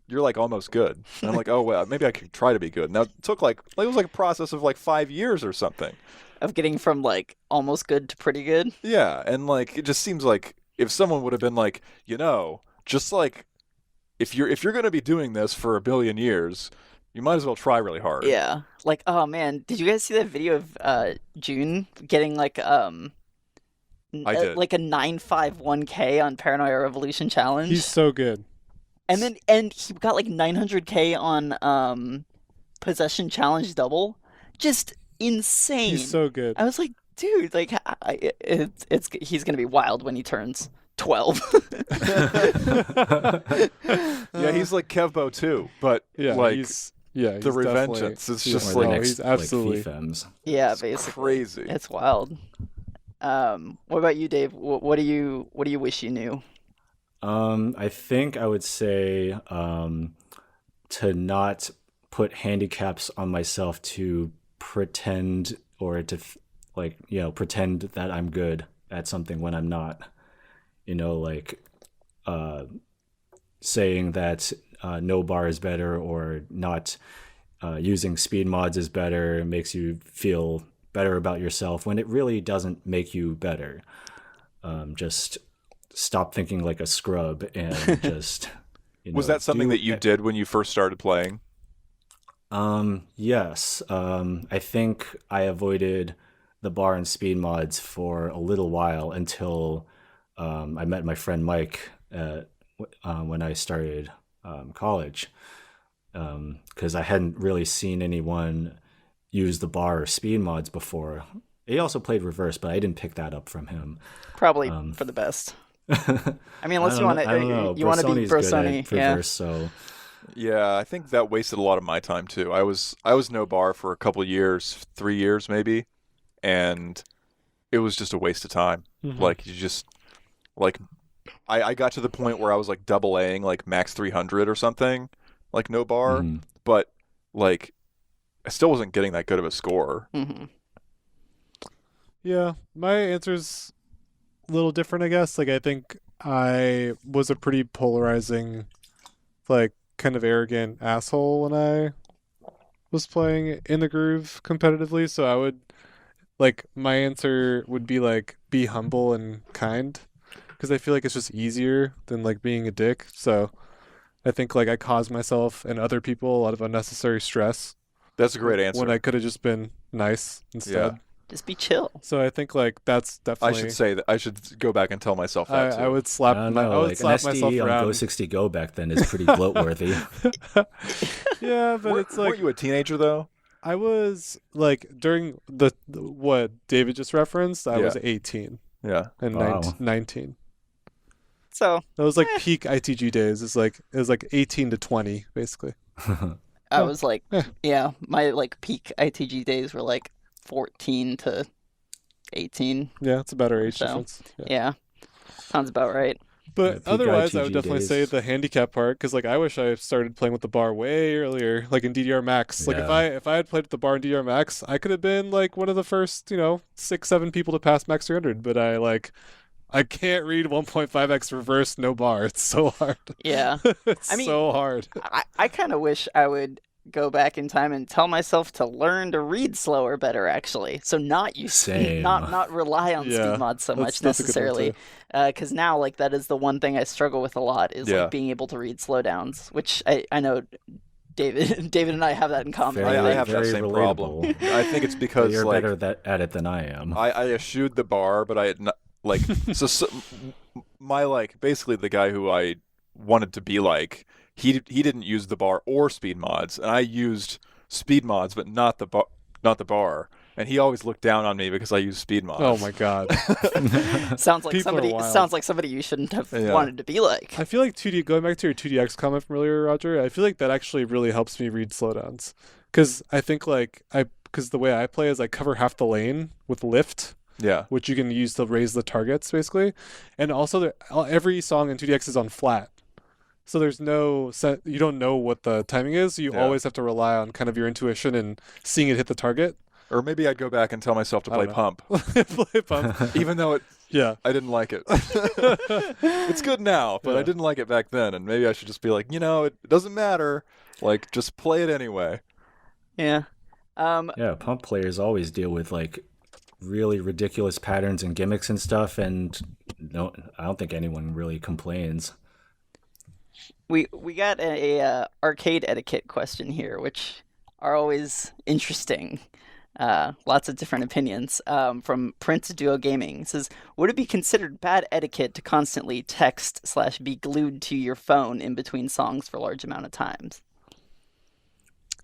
A: you're like almost good. And I'm like, oh well, maybe I could try to be good. Now it took like it was like a process of like 5 years or something.
C: Of getting from like almost good to pretty good.
A: Yeah, and like it just seems like if someone would have been like, just like if you're gonna be doing this for 1 billion years, you might as well try really hard.
C: Yeah. Like, oh man, did you guys see that video of June getting like
A: I did.
C: like a 951K on Paranoia Revolution Challenge?
B: He's so good.
C: And he got like 900K on Possession Challenge double. Just insane.
B: He's so good.
C: I was like, dude, like he's gonna be wild when he turns 12.
A: Yeah, he's like Kevbo too, but
B: Yeah,
A: like
B: he's
A: the
B: definitely-
A: Revengeance. It's
B: he's-
A: just
D: Or the
A: like
D: next,
B: he's absolutely-
D: like FIFEMs.
C: Yeah,
A: it's
C: basically.
A: crazy.
C: It's wild. What about you, Dave? What do you wish you knew?
D: I think I would say to not put handicaps on myself to pretend or to pretend that I'm good at something when I'm not. Like saying that no bar is better, or not using speed mods is better, makes you feel better about yourself when it really doesn't make you better. Just stop thinking like a scrub and just
A: Was that something that you did when you first started playing?
D: Yes. I think I avoided the bar and speed mods for a little while until I met my friend Mike when I started college, because I hadn't really seen anyone use the bar or speed mods before. He also played reverse, but I didn't pick that up from him.
C: Probably for the best. I mean, unless you want to be Brosoni, yeah.
D: Reverse, so
A: Yeah, I think that wasted a lot of my time too. I was no bar for a couple years, 3 years maybe, and it was just a waste of time.
B: Mm-hmm.
A: Like you just like I got to the point where I was like double Aing like max 300 or something, like no bar, but like I still wasn't getting that good of a score.
C: Mm-hmm.
B: Yeah, my answer's a little different, I guess. Like, I think I was a pretty polarizing, like, kind of arrogant asshole when I was playing In the Groove competitively, so I would like my answer would be like be humble and kind because I feel like it's just easier than like being a dick. So I think like I caused myself and other people a lot of unnecessary stress
A: That's a great answer.
B: when I could have just been nice instead.
A: Yeah.
C: Just be chill.
B: So I think like that's
A: I
B: definitely.
A: should say that. I should go back and tell myself that too.
B: I would slap.
D: I don't
B: I
D: know.
B: would
D: Like
B: slap
D: an
B: myself
D: SD on
B: around.
D: Go 60 Go back then is pretty gloat-worthy.
B: Yeah, but it's like
A: weren't you a teenager though?
B: I was like during the what David just referenced. I was 18
A: Yeah.
B: and
D: Wow.
B: 19.
C: So
B: That was like peak ITG days. It was like 18 to 20 basically.
C: I was like,
B: Eh.
C: yeah, my like peak ITG days were like 14 to 18.
B: Yeah, it's about our age
C: So,
B: difference. Yeah.
C: Yeah, sounds about right.
B: But
D: peak
B: otherwise, I would
D: ITG
B: definitely say
D: days.
B: the handicap part because like I wish I started playing with the bar way earlier, like in DDR Max. Like
D: Yeah.
B: if I had played with the bar in DDR Max, I could have been like one of the first 6-7 people to pass Max 300. But I can't read 1.5x reverse no bar. It's so hard.
C: Yeah,
B: It's
C: I mean-
B: so hard.
C: I kind of wish I would go back in time and tell myself to learn to read slower better actually, so not use speed,
D: Same.
C: not rely on
B: Yeah,
C: speed mods so much
B: that's a good one,
C: necessarily, because now like that is the one thing I struggle with a lot is
A: Yeah.
C: like being able to read slowdowns, which I know David and I have that in common.
D: Very-
A: I have that
D: very
A: same
D: relatable.
A: problem. I think it's because
D: You're
A: like
D: better at it than I am.
A: I eschewed the bar, but I had not like so my like basically the guy who I wanted to be like he didn't use the bar or speed mods, and I used speed mods but not the bar, and he always looked down on me because I used speed mods.
B: Oh my god.
C: Sounds like
B: People are
C: somebody
B: wild.
C: sounds like somebody you shouldn't have
A: Yeah.
C: wanted to be like.
B: I feel like 2D going back to your 2DX comment from earlier, Roger. I feel like that actually really helps me read slowdowns because I think because the way I play is I cover half the lane with lift,
A: Yeah.
B: which you can use to raise the targets basically, and also every song in 2DX is on flat, so there's no set. You don't know what the timing is. You
A: Yeah.
B: always have to rely on kind of your intuition and seeing it hit the target.
A: Or maybe I'd go back and tell myself to
B: I
A: play
B: don't
A: pump,
B: Play pump.
A: even though
B: Yeah.
A: I didn't like it. It's good now, but I
B: Yeah.
A: didn't like it back then, and maybe I should just be like, it doesn't matter. Like, just play it anyway.
C: Yeah.
D: Yeah, pump players always deal with like really ridiculous patterns and gimmicks and stuff, and no, I don't think anyone really complains.
C: We got a arcade etiquette question here, which are always interesting. Lots of different opinions. From Prince Duo Gaming, it says, would it be considered bad etiquette to constantly text / be glued to your phone in between songs for large amount of times?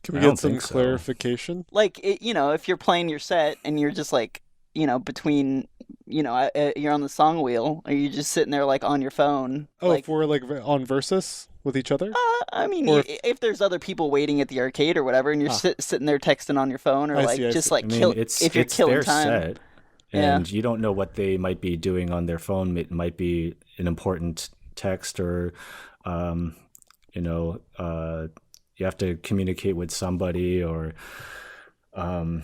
B: Can we
D: I don't
B: get some
D: think so.
B: clarification?
C: Like, if you're playing your set and you're just like, between, you're on the song wheel, are you just sitting there like on your phone?
B: Oh,
C: like,
B: if we're like on Versus with each other?
C: I mean,
B: or
C: if there's other people waiting at the arcade or whatever, and you're sitting there texting on your phone, or
B: I
C: like
B: see, I
C: just
B: see.
C: like
D: I mean,
C: kill
D: it's
C: if you're
D: it's
C: killing
D: their
C: time.
D: set,
C: Yeah.
D: and you don't know what they might be doing on their phone. It might be an important text, or you have to communicate with somebody, or I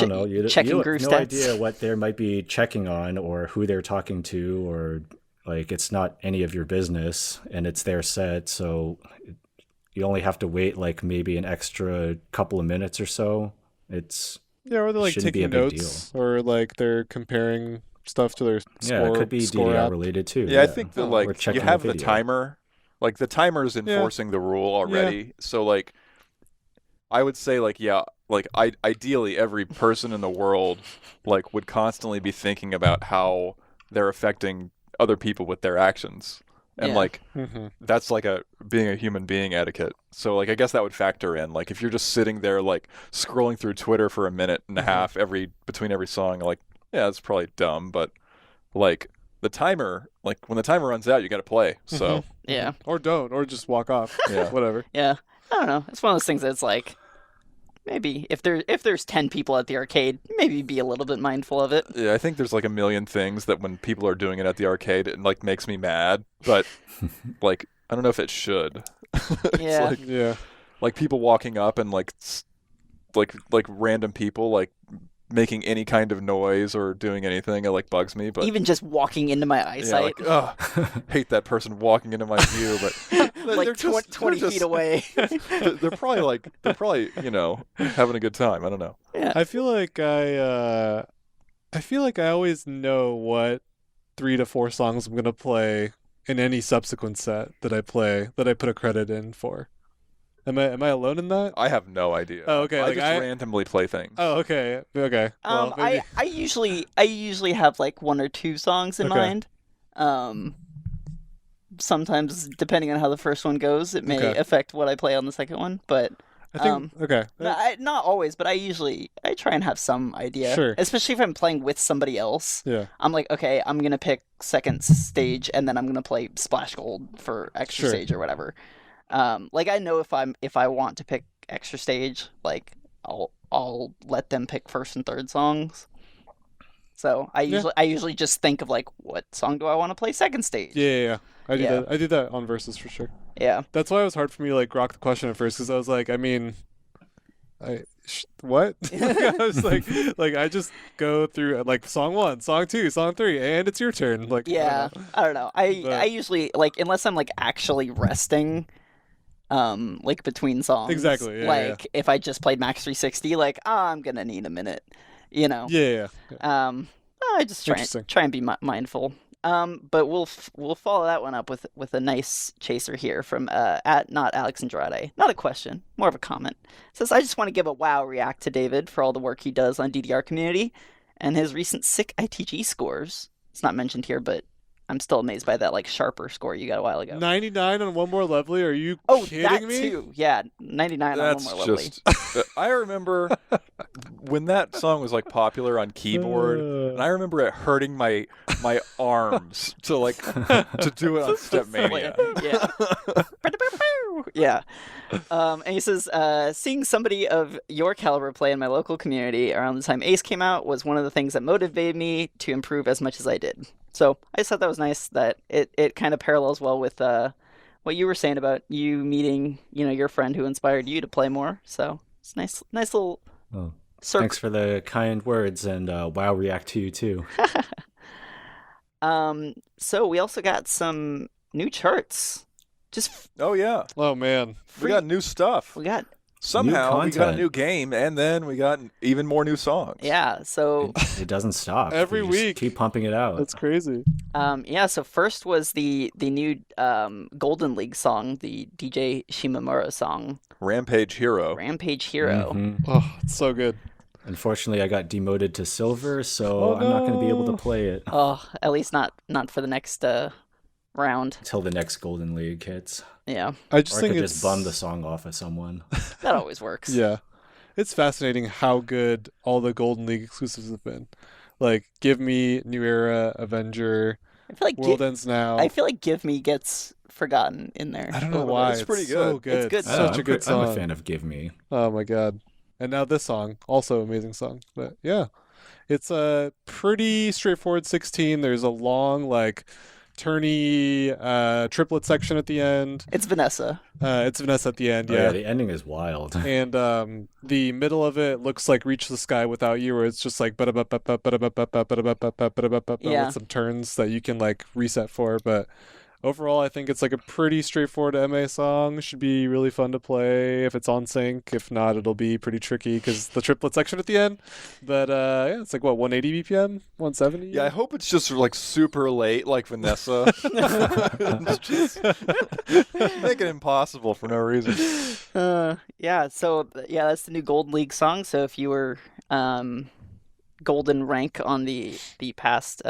D: don't know. You
C: checking
D: have
C: groove
D: no
C: stats.
D: idea what they might be checking on, or who they're talking to, or like it's not any of your business, and it's their set, so you only have to wait like maybe an extra couple of minutes or so. It's
B: Yeah, or they're like
D: shouldn't be
B: taking
D: a big
B: notes, or like they're comparing stuff to their
D: yeah, it could be
B: score
D: DDR
B: app.
D: related too.
A: Yeah, I think that
D: Or
A: like you
D: checking
A: have
D: the
A: the
D: video.
A: timer. Like the timer's enforcing the rule already. So like I would say like ideally every person in the world like would constantly be thinking about how they're affecting other people with their actions. And
C: Yeah.
A: like
B: Mhm.
A: that's like being a human being etiquette. So like I guess that would factor in. Like if you're just sitting there like scrolling through Twitter for a minute and a half between every song, like yeah, that's probably dumb, but like the timer, like when the timer runs out, you got to play. So
C: Yeah,
B: Or don't, or just walk off.
A: Yeah.
B: Whatever.
C: yeah. I don't know. It's one of those things that's like maybe if there's 10 people at the arcade, maybe be a little bit mindful of it.
A: yeah, I think there's like a million things that when people are doing it at the arcade, it like makes me mad, but like I don't know if it should. It's
C: Yeah.
B: Yeah.
A: like people walking up and like random people like making any kind of noise or doing anything, it like bugs me. But
C: Even just walking into my
A: yeah,
C: eyesight.
A: like hate that person walking into my view. But
C: like
A: They're just-
C: 20
A: they're
C: feet
A: just-
C: away.
A: they're probably having a good time. I don't know.
C: Yeah.
B: I feel like I always know what 3 to 4 songs I'm gonna play in any subsequent set that I play that I put a credit in for. Am I alone in that?
A: I have no idea.
B: Oh, okay,
A: I
B: like,
A: just
B: I-
A: randomly play things.
B: Oh, okay. Well, maybe.
C: I usually have like 1 or 2 songs in
B: Okay.
C: mind. Sometimes depending on how the first one goes, it may
B: Okay.
C: affect what I play on the second one. But
B: I think okay.
C: not always. But I try and have some idea.
B: Sure.
C: Especially if I'm playing with somebody else.
B: Yeah.
C: I'm like, okay, I'm gonna pick second stage, and then I'm gonna play Splash Gold for extra
B: Sure.
C: stage or whatever. Like I know if I want to pick extra stage, like I'll let them pick first and third songs. So I usually just think of like, what song do I want to play second stage?
B: Yeah. I do
C: Yeah.
B: that. I do that on Versus for sure.
C: Yeah.
B: That's why it was hard for me to like grok the question at first because I was like, what? I was like I just go through like song 1, song 2, song 3, and it's your turn. Like
C: Yeah. I don't know. I
B: But-
C: usually like, unless I'm like actually resting, like between songs.
B: Exactly, yeah,
C: like if I just played Max 360, like I'm gonna need a minute.
B: Yeah.
C: I just
B: Interesting.
C: try and be mindful. But we'll follow that one up with a nice chaser here from at not Alex Andrade. Not a question, more of a comment. It says, I just want to give a wow react to David for all the work he does on DDR community and his recent sick ITG scores. It's not mentioned here, but I'm still amazed by that like sharper score you got a while ago.
B: 99 on One More Lovely? Are you
C: Oh,
B: kidding
C: that
B: me?
C: too. Yeah, 99
A: That's
C: on One More Lovely.
A: just. I remember when that song was like popular on keyboard, and I remember it hurting my arms to do it on Stepmania.
C: Yeah. Yeah. And he says, seeing somebody of your caliber play in my local community around the time Ace came out was one of the things that motivated me to improve as much as I did. So I just thought that was nice that it kind of parallels well with what you were saying about you meeting, your friend who inspired you to play more. So it's nice little
D: Well,
C: circle.
D: thanks for the kind words and wow react to you too.
C: So we also got some new charts. Just
A: Oh yeah,
B: Oh man.
A: we got new stuff.
C: we got
A: Somehow we got a
D: content.
A: new game, and then we got even more new songs.
C: yeah. So
D: It doesn't stop.
B: Every
D: We just
B: week.
D: keep pumping it out.
B: That's crazy.
C: So first was the new Golden League song, the DJ Shimamura song,
A: Rampage Hero.
C: Rampage Hero.
D: Mhm.
B: Oh, it's so good.
D: Unfortunately, I got demoted to silver, so
B: Oh,
D: I'm not going to be able
B: no.
D: to play it
C: Oh, at least not for the next round.
D: until the next Golden League hits.
C: Yeah,
B: I just
D: Or I
B: think
D: could
B: it's
D: just bum the song off of someone.
C: that always works.
B: Yeah. It's fascinating how good all the Golden League exclusives have been. Like Give Me, New Era, Avenger,
C: I feel like
B: World Ends Now.
C: I feel like Give Me gets forgotten in there.
B: I don't know
A: Oh,
B: why.
A: it's pretty
B: so
A: good.
B: good.
C: It's good
B: Such
C: stuff.
B: a good song.
D: I'm a fan of Give Me.
B: Oh my god. And now this song, also amazing song. But yeah. It's a pretty straightforward 16. There's a long turny triplet section at the end.
C: It's Vanessa.
B: It's Vanessa at the end,
D: Oh, yeah,
B: yeah.
D: the ending is wild.
B: And the middle of it looks like Reach the Sky Without You, where it's just like
C: Yeah.
B: with some turns that you can like reset for. But overall, I think it's like a pretty straightforward MA song. Should be really fun to play if it's on sync. If not, it'll be pretty tricky because the triplet section at the end. But yeah, it's like what 180 BPM, 170.
A: Yeah, I hope it's just like super late, like Vanessa. It's just make it impossible for no reason.
C: Yeah. So yeah, that's the new Golden League song. So if you were golden rank on the past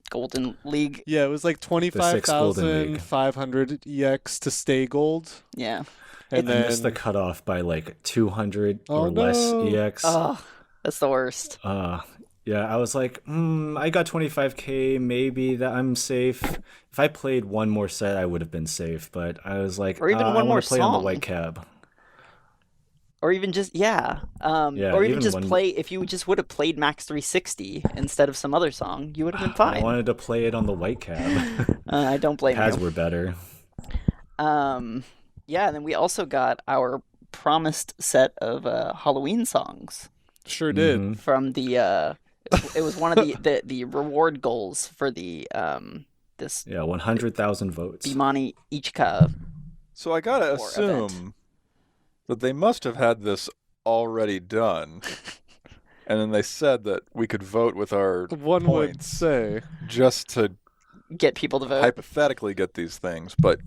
C: Golden League,
B: Yeah, it was like
D: sixth Golden League.
B: 25,500 EX to stay gold.
C: yeah.
B: And
D: I
B: then
D: missed the cutoff by like 200
B: Oh,
D: or less
B: no.
D: EX.
C: Oh, that's the worst.
D: Yeah, I was like, I got 25k, maybe that I'm safe. If I played one more set, I would have been safe. But I was like,
C: Or even
D: I
C: one
D: want
C: more
D: to play on the
C: song.
D: white cab.
C: Or even just
D: Yeah,
C: or even
D: even
C: just
D: when-
C: play. If you just would have played Max 360 instead of some other song, you would have been
D: I
C: fine.
D: wanted to play it on the white cab.
C: I don't blame
D: Pads
C: you.
D: were better.
C: Yeah, and then we also got our promised set of Halloween songs
B: sure did.
D: Mhm.
C: from the. It was one of the reward goals for the this
D: Yeah, 100,000 votes.
C: Bimani Ichika.
A: So I gotta
C: Or
A: assume
C: event.
A: that they must have had this already done, and then they said that we could vote with our
B: One would
A: points
B: say.
A: just to
C: Get people to vote.
A: hypothetically get these things, but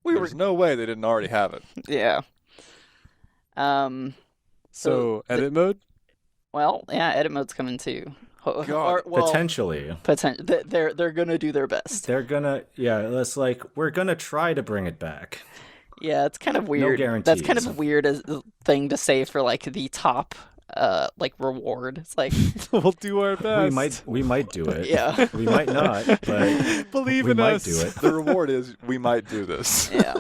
C: We were,
A: there's no way they didn't already have it.
C: yeah.
B: So edit mode?
C: Well, yeah, edit mode's coming too.
A: God.
D: Potentially.
C: They're gonna do their best.
D: They're gonna, it's like, we're gonna try to bring it back.
C: Yeah, it's kind of weird. That's kind
D: guarantees.
C: of weird as a thing to say for like the top like reward. It's like
B: We'll do our best.
D: We might do it.
C: yeah.
D: We might not, but
B: Believe
D: we
B: in
D: might
B: us.
D: do it.
A: The reward is we might do this.
C: Yeah.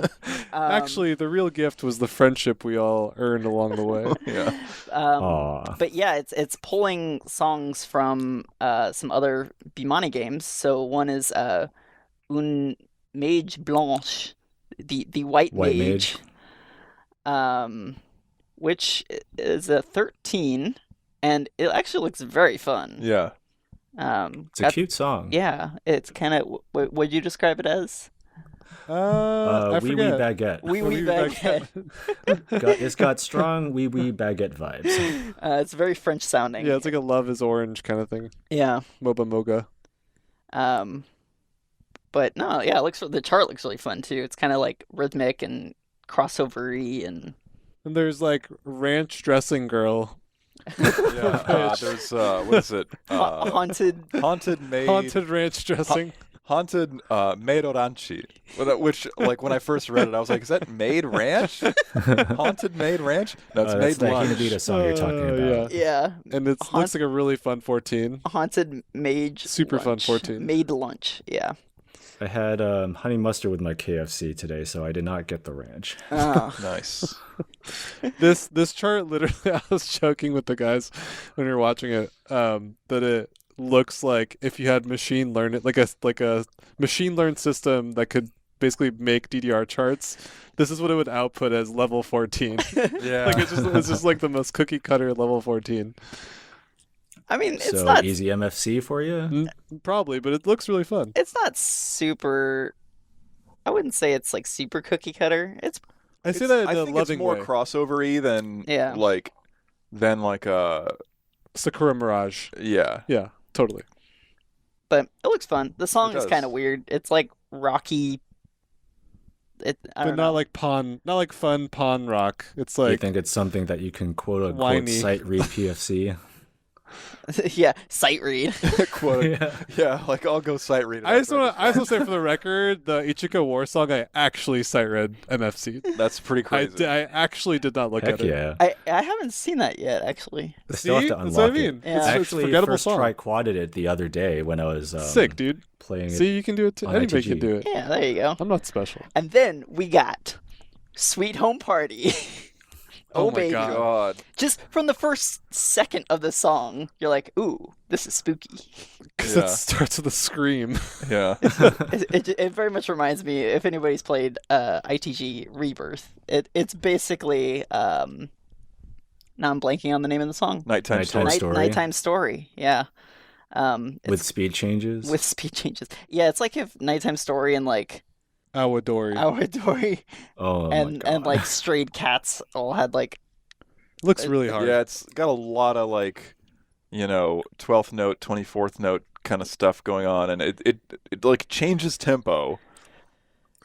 B: Actually, the real gift was the friendship we all earned along the way.
A: Yeah.
D: Aw.
C: But yeah, it's pulling songs from some other Bimani games. So one is Un Mage Blanche, the white mage. Which is a 13, and it actually looks very fun.
A: Yeah.
D: It's a cute song.
C: Yeah, it's kind of what would you describe it as?
B: I
D: Wee Wee
B: forget.
D: Baguette.
C: Wee Wee Baguette.
D: It's got strong Wee Wee Baguette vibes.
C: It's very French sounding.
B: Yeah, it's like a Love is Orange kind of thing.
C: Yeah.
B: Moba Moga.
C: But no, yeah, the chart looks really fun too. It's kind of like rhythmic and crossover-y and
B: And there's like Ranch Dressing Girl.
A: Yeah. There's what is it?
C: haunted.
A: Haunted maid.
B: Haunted Ranch Dressing.
A: Haunted Maid Oranchi, which, like, when I first read it, I was like, is that Maid Ranch? Haunted Maid Ranch? No, it's
D: That's
A: Maid
D: the
A: Lunch.
D: Hinabita song you're talking about.
C: Yeah.
B: And it looks like a really fun 14.
C: Haunted Mage.
B: Super fun
C: lunch.
B: 14.
C: Maid lunch. Yeah.
D: I had honey mustard with my KFC today, so I did not get the ranch.
A: Nice.
B: This chart literally, I was joking with the guys when we were watching it, that it looks like if you had machine learn it, like a machine learned system that could basically make DDR charts. This is what it would output as level 14.
A: Yeah.
B: Like it's just like the most cookie cutter level 14.
C: I mean, it's
D: So
C: not
D: easy MFC for you?
B: Probably, but it looks really fun.
C: it's not super. I wouldn't say it's like super cookie cutter.
B: I say that in
A: I
B: a
A: think
B: loving
A: it's more
B: way.
A: crossover-y than
C: Yeah.
A: like
B: Sakura Mirage.
A: yeah.
B: Yeah, totally.
C: But it looks fun. The song
A: It
C: is
A: does.
C: kind of weird. It's like rocky. I
B: But
C: don't
B: not
C: know.
B: like not like fun pawn rock. It's
D: You
B: like
D: think it's something that you can quote unquote
B: whiny.
D: sight read PFC?
C: Yeah, sight read.
A: Quote. Yeah, like I'll go sight read it.
B: I just
A: after
B: want to say for the record, the Ichika War song, I actually sight read MFC.
A: That's pretty crazy.
B: I actually did not look
D: Heck
B: at it.
D: yeah.
C: I haven't seen that yet, actually.
D: I still have
B: See?
D: to
B: That's
D: unlock
B: what I mean.
D: it.
C: Yeah.
B: It's
D: I
B: a
D: actually
B: forgettable
D: first
B: song.
D: try-quadded it the other day when I was
B: Sick, dude.
D: playing it.
B: See, you can do it too.
D: on
B: Anybody
D: ITG.
B: can do it.
C: Yeah, there you go.
B: I'm not special.
C: And then we got Sweet Home Party.
B: Oh
C: Oh,
B: my
C: baby.
B: God.
A: God.
C: Just from the first second of the song, you're like, ooh, this is spooky.
B: Because
A: Yeah.
B: it starts with a scream.
A: Yeah.
C: It very much reminds me, if anybody's played ITG Rebirth, it's basically, now I'm blanking on the name of the song.
A: Nighttime
D: Nighttime
A: story.
D: Story.
C: Nighttime Story, yeah.
D: With speed changes?
C: With speed changes. Yeah, it's like if Nighttime Story and like
B: Awadori.
C: Awadori
D: oh my
C: and
D: God.
C: like Strayed Cats all had like
B: Looks really hard.
A: Yeah, it's got a lot of like, 12th note, 24th note kind of stuff going on, and it like changes tempo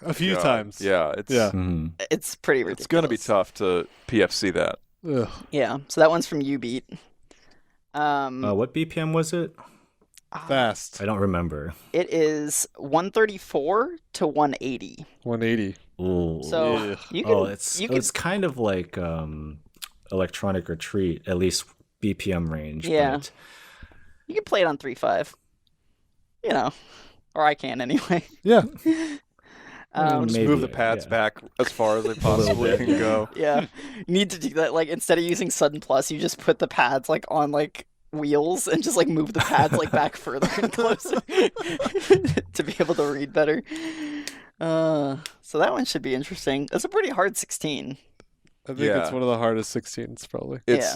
B: A few
A: God.
B: times.
A: Yeah, it's
B: Yeah.
D: Mhm.
C: it's pretty ridiculous.
A: it's gonna be tough to PFC that.
B: Ugh.
C: Yeah, so that one's from Ubeat.
D: What BPM was it?
B: Fast.
D: I don't remember.
C: It is 134 to 180.
B: 180.
D: Ooh.
C: So
B: Ugh.
C: you can
D: it's kind of like Electronic Retreat, at least BPM range.
C: Yeah.
D: But
C: you can play it on 3.5. Or I can anyway.
B: Yeah.
C: Um,
A: Just
D: Maybe,
A: move the pads
D: yeah.
A: back as far as they possibly
D: bit,
A: can
D: yeah.
A: go.
C: yeah, you need to do that. Like instead of using Sudden Plus, you just put the pads like on like wheels and just like move the pads like back further and closer to be able to read better. So that one should be interesting. It's a pretty hard 16.
B: I think
A: Yeah.
B: it's one of the hardest 16s, probably.
A: It's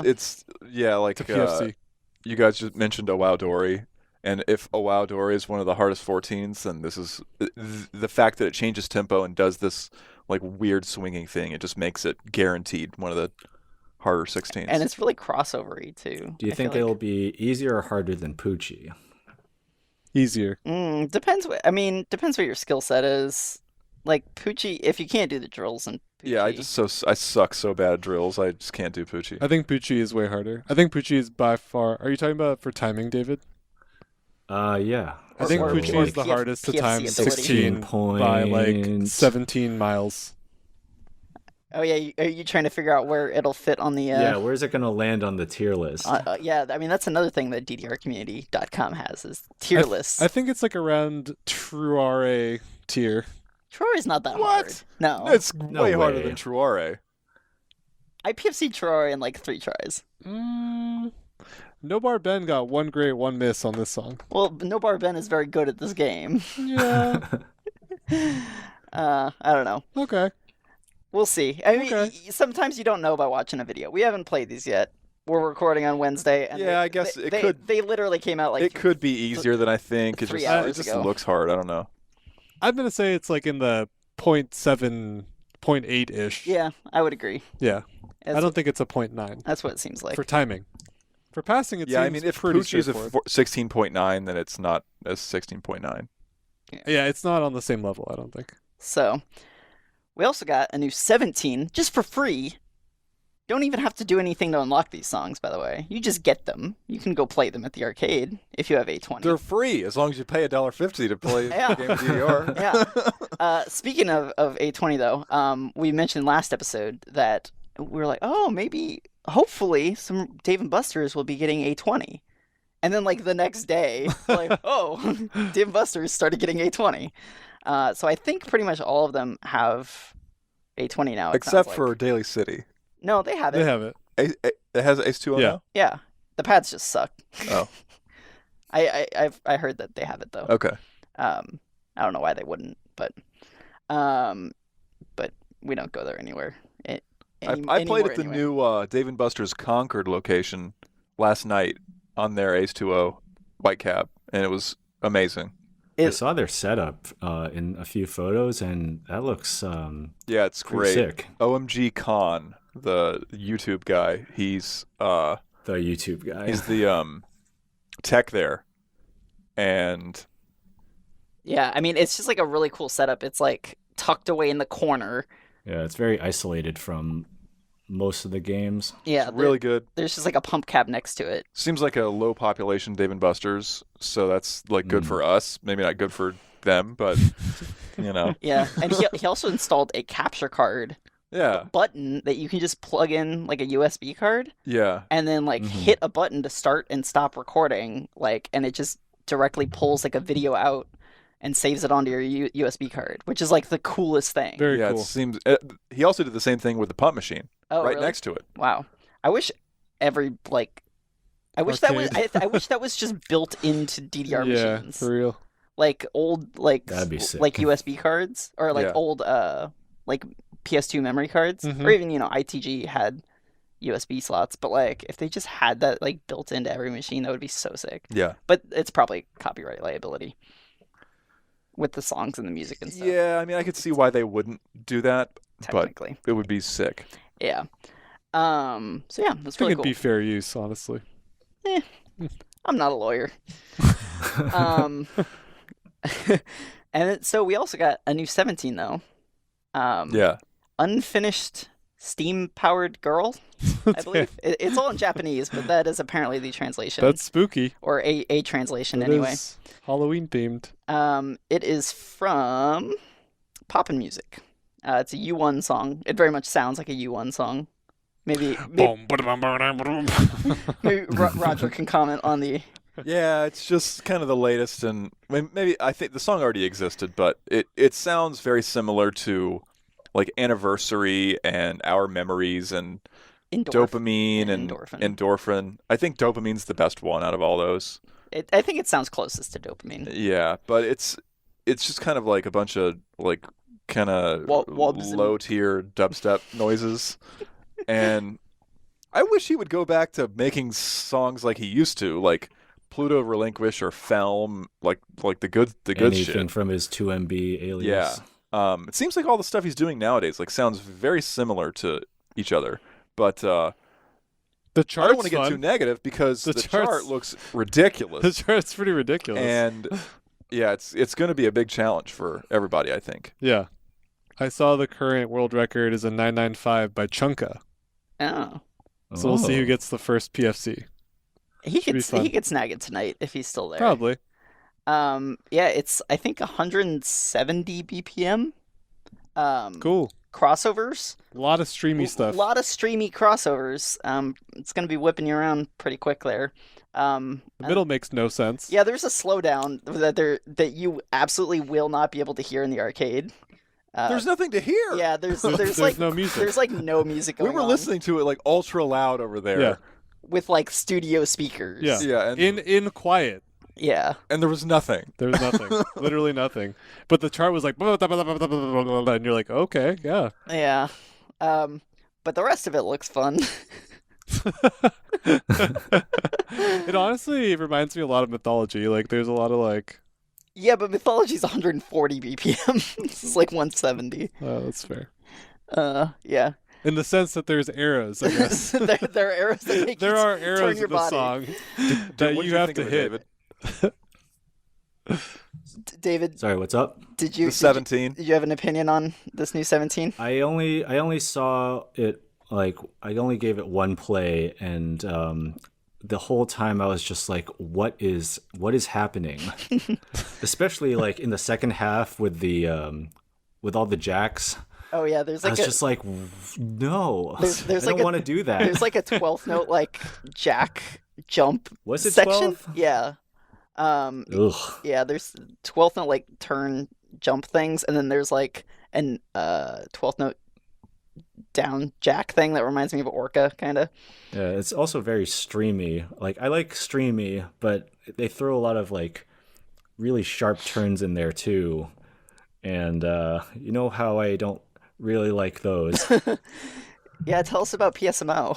A: like
B: To PFC.
A: you guys just mentioned Owaudori, And if Owaudori is one of the hardest 14s, then this is the fact that it changes tempo and does this like weird swinging thing. It just makes it guaranteed one of the harder 16s.
C: And it's really crossovery too.
D: Do you think it'll be easier or harder than Poochie?
B: Easier.
C: Depends. Depends what your skill set is. Like Poochie, if you can't do the drills and
A: Yeah, I suck so bad at drills. I just can't do Poochie.
B: I think Poochie is way harder. I think Poochie is by far. Are you talking about for timing, David?
D: Yeah.
B: I think
C: Or-
B: Poochie
C: or
B: is the hardest to
C: PFC
B: time
C: ability.
B: 16 by like
D: points.
B: 17 miles.
C: Oh yeah, are you trying to figure out where it'll fit on the?
D: Yeah, where's it going to land on the tier list?
C: Yeah, I mean that's another thing that DDRcommunity.com has is tier lists.
B: I think it's like around True RA tier.
C: Troy's not that
A: What?
C: hard. No,
A: It's
D: No
A: way harder
D: way.
A: than Truare.
C: I PFC'd Troy in like 3 tries.
B: No Bar Ben got 1 great, 1 miss on this song.
C: Well, No Bar Ben is very good at this game.
B: Yeah.
C: I don't know.
B: Okay.
C: We'll see. I mean,
B: Okay.
C: sometimes you don't know by watching a video. We haven't played these yet. We're recording on Wednesday. And
A: Yeah, I guess it could-
C: They literally came out like
A: It could be easier than I think. It
C: 3
A: just,
C: hours
A: it just
C: ago.
A: looks hard. I don't know.
B: I'm going to say it's like in the 0.7, 0.8-ish.
C: Yeah, I would agree.
B: Yeah.
C: That's
B: I don't think it's a 0.9
C: That's what it seems like.
B: for timing. For passing, it
A: Yeah, I
B: seems
A: mean, if
B: pretty
A: Poochie is a
B: straightforward.
A: 16.9, then it's not a 16.9.
B: Yeah, it's not on the same level, I don't think.
C: So, we also got a new 17 just for free. Don't even have to do anything to unlock these songs, by the way. You just get them. You can go play them at the arcade if you have A20.
A: They're free as long as you pay $1.50 to play
C: Yeah.
A: a game of DDR.
C: Yeah. Speaking of A20, though, we mentioned last episode that we were like, oh, maybe, hopefully, some Dave & Buster's will be getting A20. And then, like, the next day, like, oh, Dave & Buster's started getting A20. So I think pretty much all of them have A20 now. it
A: Except
C: sounds
A: for
C: like.
A: Daily City.
C: No, they have it.
B: They have it.
A: It has Ace 2
B: Yeah.
A: now?
C: Yeah. The pads just suck.
A: Oh.
C: I heard that they have it, though.
A: Okay.
C: I don't know why they wouldn't, but we don't go there anywhere.
A: I played at the new Dave & Buster's Concord location last night on their Ace 2.0 white cab, and it was amazing.
D: I saw their setup in a few photos, and that looks
A: Yeah, it's
D: pretty
A: great.
D: sick.
A: OMG Khan, the YouTube guy, he's
D: The YouTube guy.
A: he's the tech there, and
C: Yeah, I mean, it's just like a really cool setup. It's like tucked away in the corner.
D: Yeah, it's very isolated from most of the games.
C: Yeah,
A: it's really good.
C: there's just like a pump cab next to it.
A: Seems like a low population Dave & Buster's, so that's like good for us. Maybe not good for them, but you know.
C: Yeah, and he also installed a capture card
A: Yeah,
C: button that you can just plug in like a USB card
A: yeah.
C: and then like hit a button to start and stop recording, like, and it just directly pulls like a video out and saves it onto your USB card, which is like the coolest thing.
B: Very
A: Yeah,
B: cool.
A: it seems. He also did the same thing with the pump machine,
C: Oh,
A: right
C: really?
A: next to it.
C: Wow. I wish every like I wish that was I wish that was just built into DDR
B: Yeah,
C: machines.
B: for real.
C: Like old like
D: That'd be sick.
C: like USB cards or like
A: Yeah.
C: old like PS2 memory cards
B: Mhm.
C: or even ITG had USB slots, but like if they just had that like built into every machine, that would be so sick.
A: Yeah.
C: But it's probably copyright liability with the songs and the music and stuff.
A: Yeah, I mean, I could see why they wouldn't do that, but
C: Technically.
A: it would be sick.
C: Yeah. So yeah, that's
B: I think
C: really
B: it'd
C: cool.
B: be fair use, honestly.
C: I'm not a lawyer. So we also got a new 17 though.
A: Yeah.
C: Unfinished steam-powered girl, I believe. It's all in Japanese, but that is apparently the translation.
B: That's spooky.
C: Or a translation
B: That
C: anyway.
B: is Halloween themed.
C: It is from Poppin' Music. It's a U1 song. It very much sounds like a U1 song. Maybe Roger can comment on the...
A: Yeah, it's just kind of the latest, and maybe I think the song already existed, but it sounds very similar to like Anniversary and Our Memories and Dopamine and Endorphin. I think Dopamine's the best one out of all those.
C: I think it sounds closest to Dopamine.
A: Yeah, but it's just kind of like a bunch of like kind of low tier dubstep noises, and I wish he would go back to making songs like he used to, like Pluto Relinquish or Felm, like the good
D: Anything
A: shit.
D: from his 2MB alias.
A: Yeah. It seems like all the stuff he's doing nowadays like sounds very similar to each other. But
B: The
A: I
B: chart's
A: don't want to get
B: fun.
A: too negative because the
B: chart's-
A: chart looks ridiculous.
B: The chart's pretty ridiculous.
A: And yeah, it's going to be a big challenge for everybody, I think.
B: Yeah. I saw the current world record is a 995 by Chunka.
C: Oh.
B: So we'll see who
D: Oh.
B: gets the first PFC.
C: He
B: Should be
C: could
B: fun.
C: he could snag it tonight if he's still there.
B: Probably.
C: Yeah, it's I think 170 BPM.
B: Cool.
C: Crossovers.
B: A lot of streamy stuff.
C: A lot of streamy crossovers. It's gonna be whipping you around pretty quick there.
B: The middle makes no sense.
C: Yeah, there's a slowdown that you absolutely will not be able to hear in the arcade.
A: There's nothing to hear.
C: Yeah, there's
B: There's no music.
C: There's like no music
A: We
C: going
A: were
C: on
A: listening to it like ultra loud over there.
B: Yeah.
C: with like studio speakers.
B: Yeah.
A: Yeah, and,
B: In quiet.
C: Yeah.
A: and there was nothing.
B: There was nothing. Literally nothing. But the chart was like, and you're like, okay, yeah.
C: Yeah. But the rest of it looks fun.
B: It honestly reminds me a lot of Mythology. Like, there's a lot of like,
C: Yeah, but Mythology's 140 BPM. This is like 170.
B: oh, that's fair.
C: Yeah.
B: In the sense that there's eras, I guess.
C: there are arrows that make
B: There
C: you
B: are
C: turn
B: eras
C: your
B: in the
C: body.
B: song that
A: What
B: you
A: did
B: have
A: think
B: to
A: of it,
B: hit.
A: David?
C: David,
D: Sorry, what's up?
C: did you
A: The 17.
C: Did you have an opinion on this new 17?
D: I only saw it, like, I only gave it one play, and the whole time I was just like, what is happening? Especially like in the second half with the with all the jacks.
C: Oh yeah, there's
D: I
C: like
D: was just like, no,
C: there's
D: I
C: like
D: don't
C: a-
D: want to do that.
C: there's like a 12th note like jack jump
D: Was it
C: section.
D: 12?
C: Yeah.
D: Ugh.
C: Yeah, there's 12th note like turn jump things, and then there's like an 12th note down jack thing that reminds me of Orca kind of.
D: Yeah, it's also very streamy. Like, I like streamy, but they throw a lot of like really sharp turns in there too. And you know how I don't really like those.
C: Yeah, tell us about PSMO.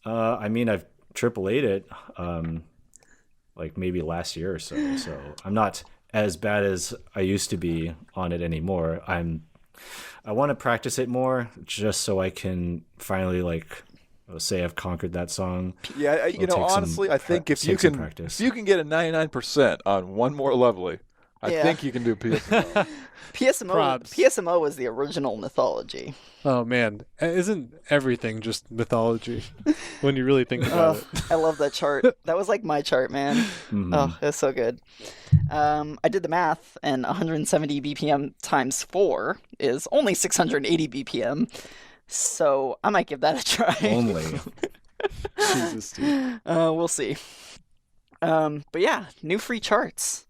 D: I mean, I've AAA'd it like maybe last year or so. So I'm not as bad as I used to be on it anymore. I want to practice it more just so I can finally like say I've conquered that song.
A: Yeah, you know,
D: take some
A: honestly, I think if you
D: take some
A: can
D: practice.
A: if you can get a 99% on one more levelly, I
C: Yeah.
A: think you can do PSMO.
B: Props.
C: PSMO was the original Mythology.
B: Oh man, isn't everything just Mythology when you really think about
C: Oh,
B: it?
C: I love that chart. That was like my chart, man.
D: Mhm.
C: Oh, it's so good. I did the math, and 170 BPM times 4 is only 680 BPM. So I might give that a try.
D: Only.
B: Jesus, dude.
C: We'll see. But yeah, new free charts.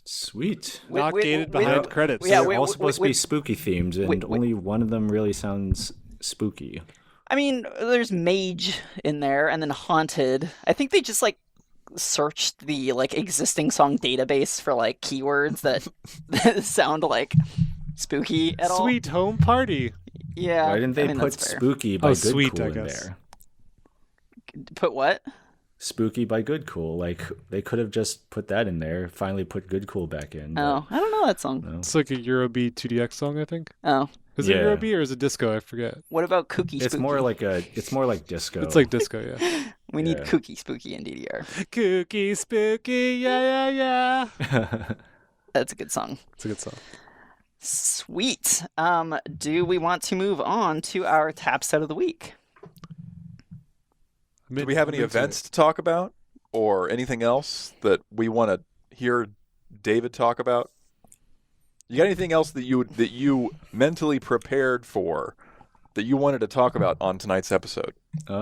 D: Sweet.
B: Not
C: Wait,
B: gated
C: wait,
B: behind
C: wait,
B: credits.
C: yeah,
D: They're
C: wait,
D: all
C: wait,
D: supposed to
C: wait,
D: be spooky themed, and
C: wait.
D: only one of them really sounds spooky.
C: I mean, there's mage in there, and then haunted. I think they just like searched the like existing song database for like keywords that, that sound like spooky at all.
B: Sweet home party.
C: Yeah.
D: Why didn't they
C: I mean,
D: put
C: that's fair.
D: spooky by
B: Oh,
D: Good
B: sweet,
D: Cool
B: I
D: in
B: guess.
D: there?
C: Put what?
D: Spooky by Good Cool. Like, they could have just put that in there, finally put Good Cool back in. but
C: Oh, I don't know that song.
D: no.
B: It's like a Eurobeat 2DX song, I think.
C: Oh,
B: Is it
D: Yeah.
B: Eurobeat or is it disco? I forget.
C: what about Kooky Spooky?
D: It's more like disco.
B: It's like disco, yeah.
C: We need
D: Yeah.
C: Kooky Spooky in DDR.
B: Cookie spooky, yeah, yeah, yeah.
C: That's a good song.
B: It's a good song.
C: Sweet. Do we want to move on to our taps out of the week?
A: Do we have any events to talk about or anything else that we want to hear David talk about? You got anything else that you mentally prepared for that you wanted to talk about on tonight's episode?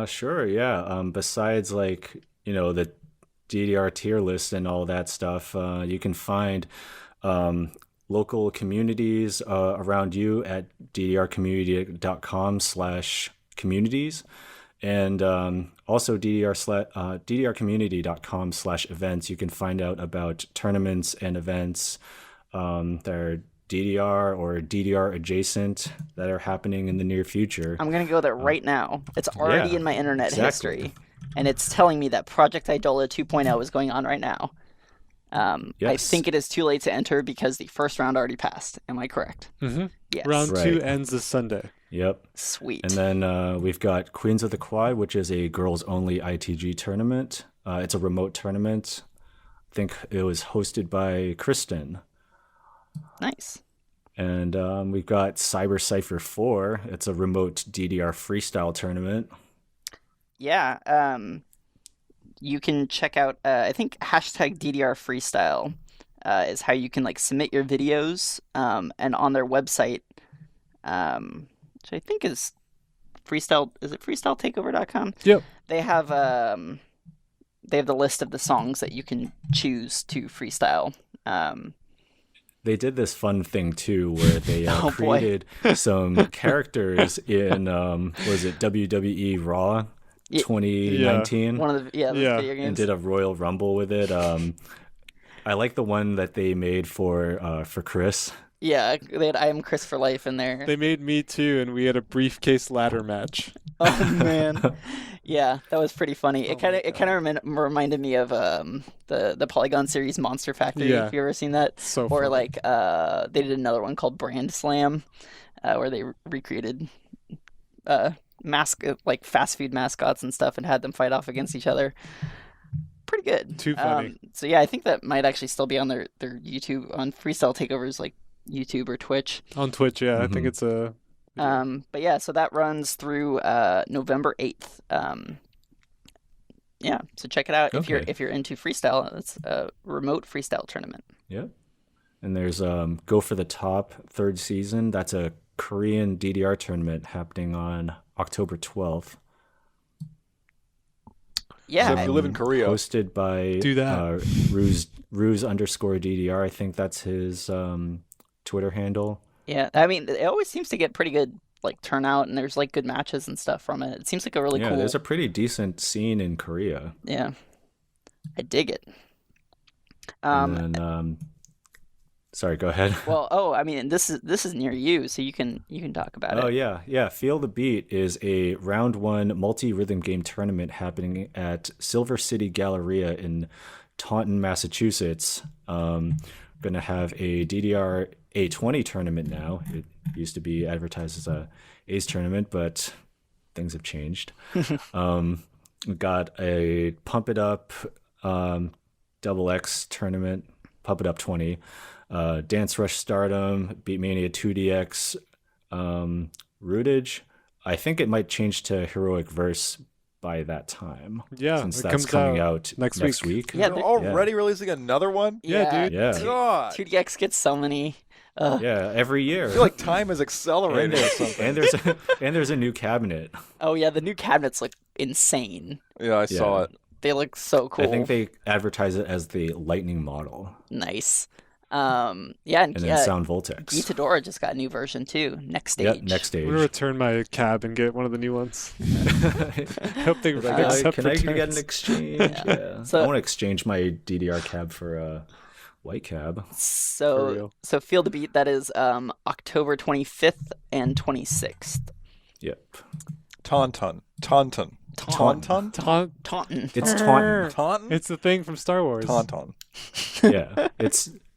D: Sure, yeah. Besides, like, you know, the DDR tier list and all that stuff, you can find local communities around you at ddrcommunity.com/communities, and also ddrcommunity.com/events. You can find out about tournaments and events that are DDR or DDR adjacent that are happening in the near future.
C: I'm gonna go there right now. It's already
D: yeah,
C: in my internet
D: exactly.
C: history. and it's telling me that Project Idola 2.0 is going on right now. I
D: Yes.
C: think it is too late to enter because the first round already passed. Am I correct?
B: Mm-hmm.
C: Yes.
B: Round
D: Right.
B: 2 ends this Sunday.
D: Yep.
C: Sweet.
D: And then we've got Queens of the Quad, which is a girls-only ITG tournament. It's a remote tournament. I think it was hosted by Kristen.
C: Nice.
D: And we've got Cyber Cypher 4. It's a remote DDR freestyle tournament.
C: Yeah. You can check out, I think hashtag DDR Freestyle is how you can like submit your videos. And on their website, which I think is freestyle, is it freestyletakeover.com?
B: Yep.
C: They have the list of the songs that you can choose to freestyle.
D: They did this fun thing too, where they
C: Oh, boy.
D: created some characters in was it WWE Raw
C: Yeah.
D: 2019,
C: One of the
B: Yeah.
C: video
D: and
C: games.
D: did a Royal Rumble with it. I like the one that they made for Chris.
C: Yeah, they had I Am Chris for Life in there.
B: They made me too, and we had a briefcase ladder match.
C: Oh man, yeah, that was pretty funny. It kind of reminded me of the Polygon series Monster Factory.
B: Yeah.
C: If you ever seen that,
B: So
C: or
B: funny.
C: like they did another one called Brand Slam, where they recreated like fast food mascots and stuff and had them fight off against each other. Pretty good.
B: Too funny.
C: So yeah, I think that might actually still be on their YouTube on Freestyle Takeovers like YouTube or Twitch.
B: On Twitch, yeah. I think
D: Mhm.
B: it's a...
C: But yeah, so that runs through November 8th. Yeah, so check it out
D: Okay.
C: if you're into freestyle. It's a remote freestyle tournament.
D: Yep. And there's Go for the Top third season. That's a Korean DDR tournament happening on October 12th.
C: Yeah,
A: So if you live in Korea,
D: Hosted by
B: Do that.
D: Ruse_DDR. I think that's his Twitter handle.
C: yeah. I mean, it always seems to get pretty good like turnout, and there's like good matches and stuff from it. It seems like a really
D: Yeah,
C: cool.
D: there's a pretty decent scene in Korea.
C: Yeah, I dig it.
D: And then, sorry, go ahead.
C: Well, I mean, this is near you, so you can talk about
D: Oh
C: it.
D: yeah. Feel the Beat is a round 1 multi-rhythm game tournament happening at Silver City Galleria in Taunton, Massachusetts. Gonna have a DDR A20 tournament now. It used to be advertised as a A's tournament, but things have changed. We got a Pump It Up Double X tournament, Pump It Up 20. Dance Rush Stardom, Beatmania 2DX, Rootage. I think it might change to Heroic Verse by that time.
B: Yeah,
D: since
B: it
D: that's
B: comes
D: coming
B: out
D: out
B: next
D: week.
C: Yeah,
A: they're
C: they're-
A: already releasing another one.
B: Yeah, dude.
D: Yeah.
A: God,
C: 2DX gets so many.
D: Yeah, every year.
A: I feel like time is
D: and,
A: accelerating or something.
D: there's a new cabinet.
C: Oh yeah, the new cabinets look insane.
A: Yeah, I saw it.
C: They look so cool.
D: I think they advertise it as the Lightning model,
C: Nice. Yeah, and
D: and then Sound Voltex.
C: Itadora just got a new version too. Next stage.
D: Yep, next
B: I'm
D: stage.
B: gonna return my cab and get one of the new ones. Hope they accept
D: Can I get an
B: returns.
D: exchange? Yeah.
C: So-
D: I want to exchange my DDR cab for a white cab.
B: For
C: So
B: real.
C: Feel the Beat, that is October 25th and 26th.
D: Yep.
A: Taunton.
C: Taunton.
A: Taunton.
B: Taunt.
C: Taunton.
D: It's Taunton.
A: Taunton.
B: It's the thing from Star Wars.
A: Taunton.
D: Yeah.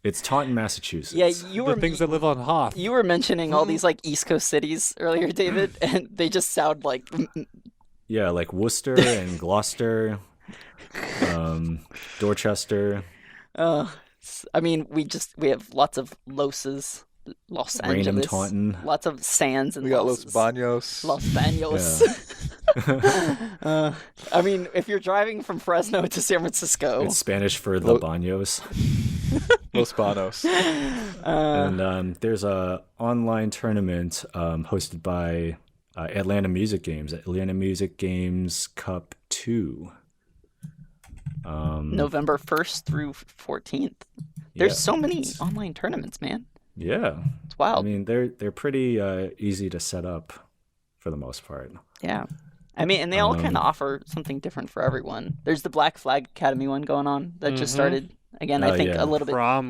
D: It's Taunton, Massachusetts.
C: Yeah, you
B: The
C: were
B: things that live on Hoth.
C: you were mentioning all these like East Coast cities earlier, David, and they just sound like
D: Yeah, like Worcester and Gloucester, Dorchester,
C: I mean, we have lots of Los
D: Raynham,
C: Angeles,
D: Taunton.
C: lots of sands and
A: We got Los
C: Los
A: Baños.
C: Los Baños. I mean, if you're driving from Fresno to San Francisco,
D: It's Spanish for the Baños.
A: Los Banos.
D: And there's a online tournament hosted by Atlanta Music Games, Atlanta Music Games Cup 2.
C: November 1st through 14th. There's
D: Yeah,
C: so many online tournaments, man.
D: Yeah.
C: It's wild.
D: I mean, they're pretty easy to set up for the most part.
C: Yeah. I mean, and they all kind of offer something different for everyone. There's the Black Flag Academy one going on that just started. Again, I
D: Oh,
C: think
D: yeah.
C: a little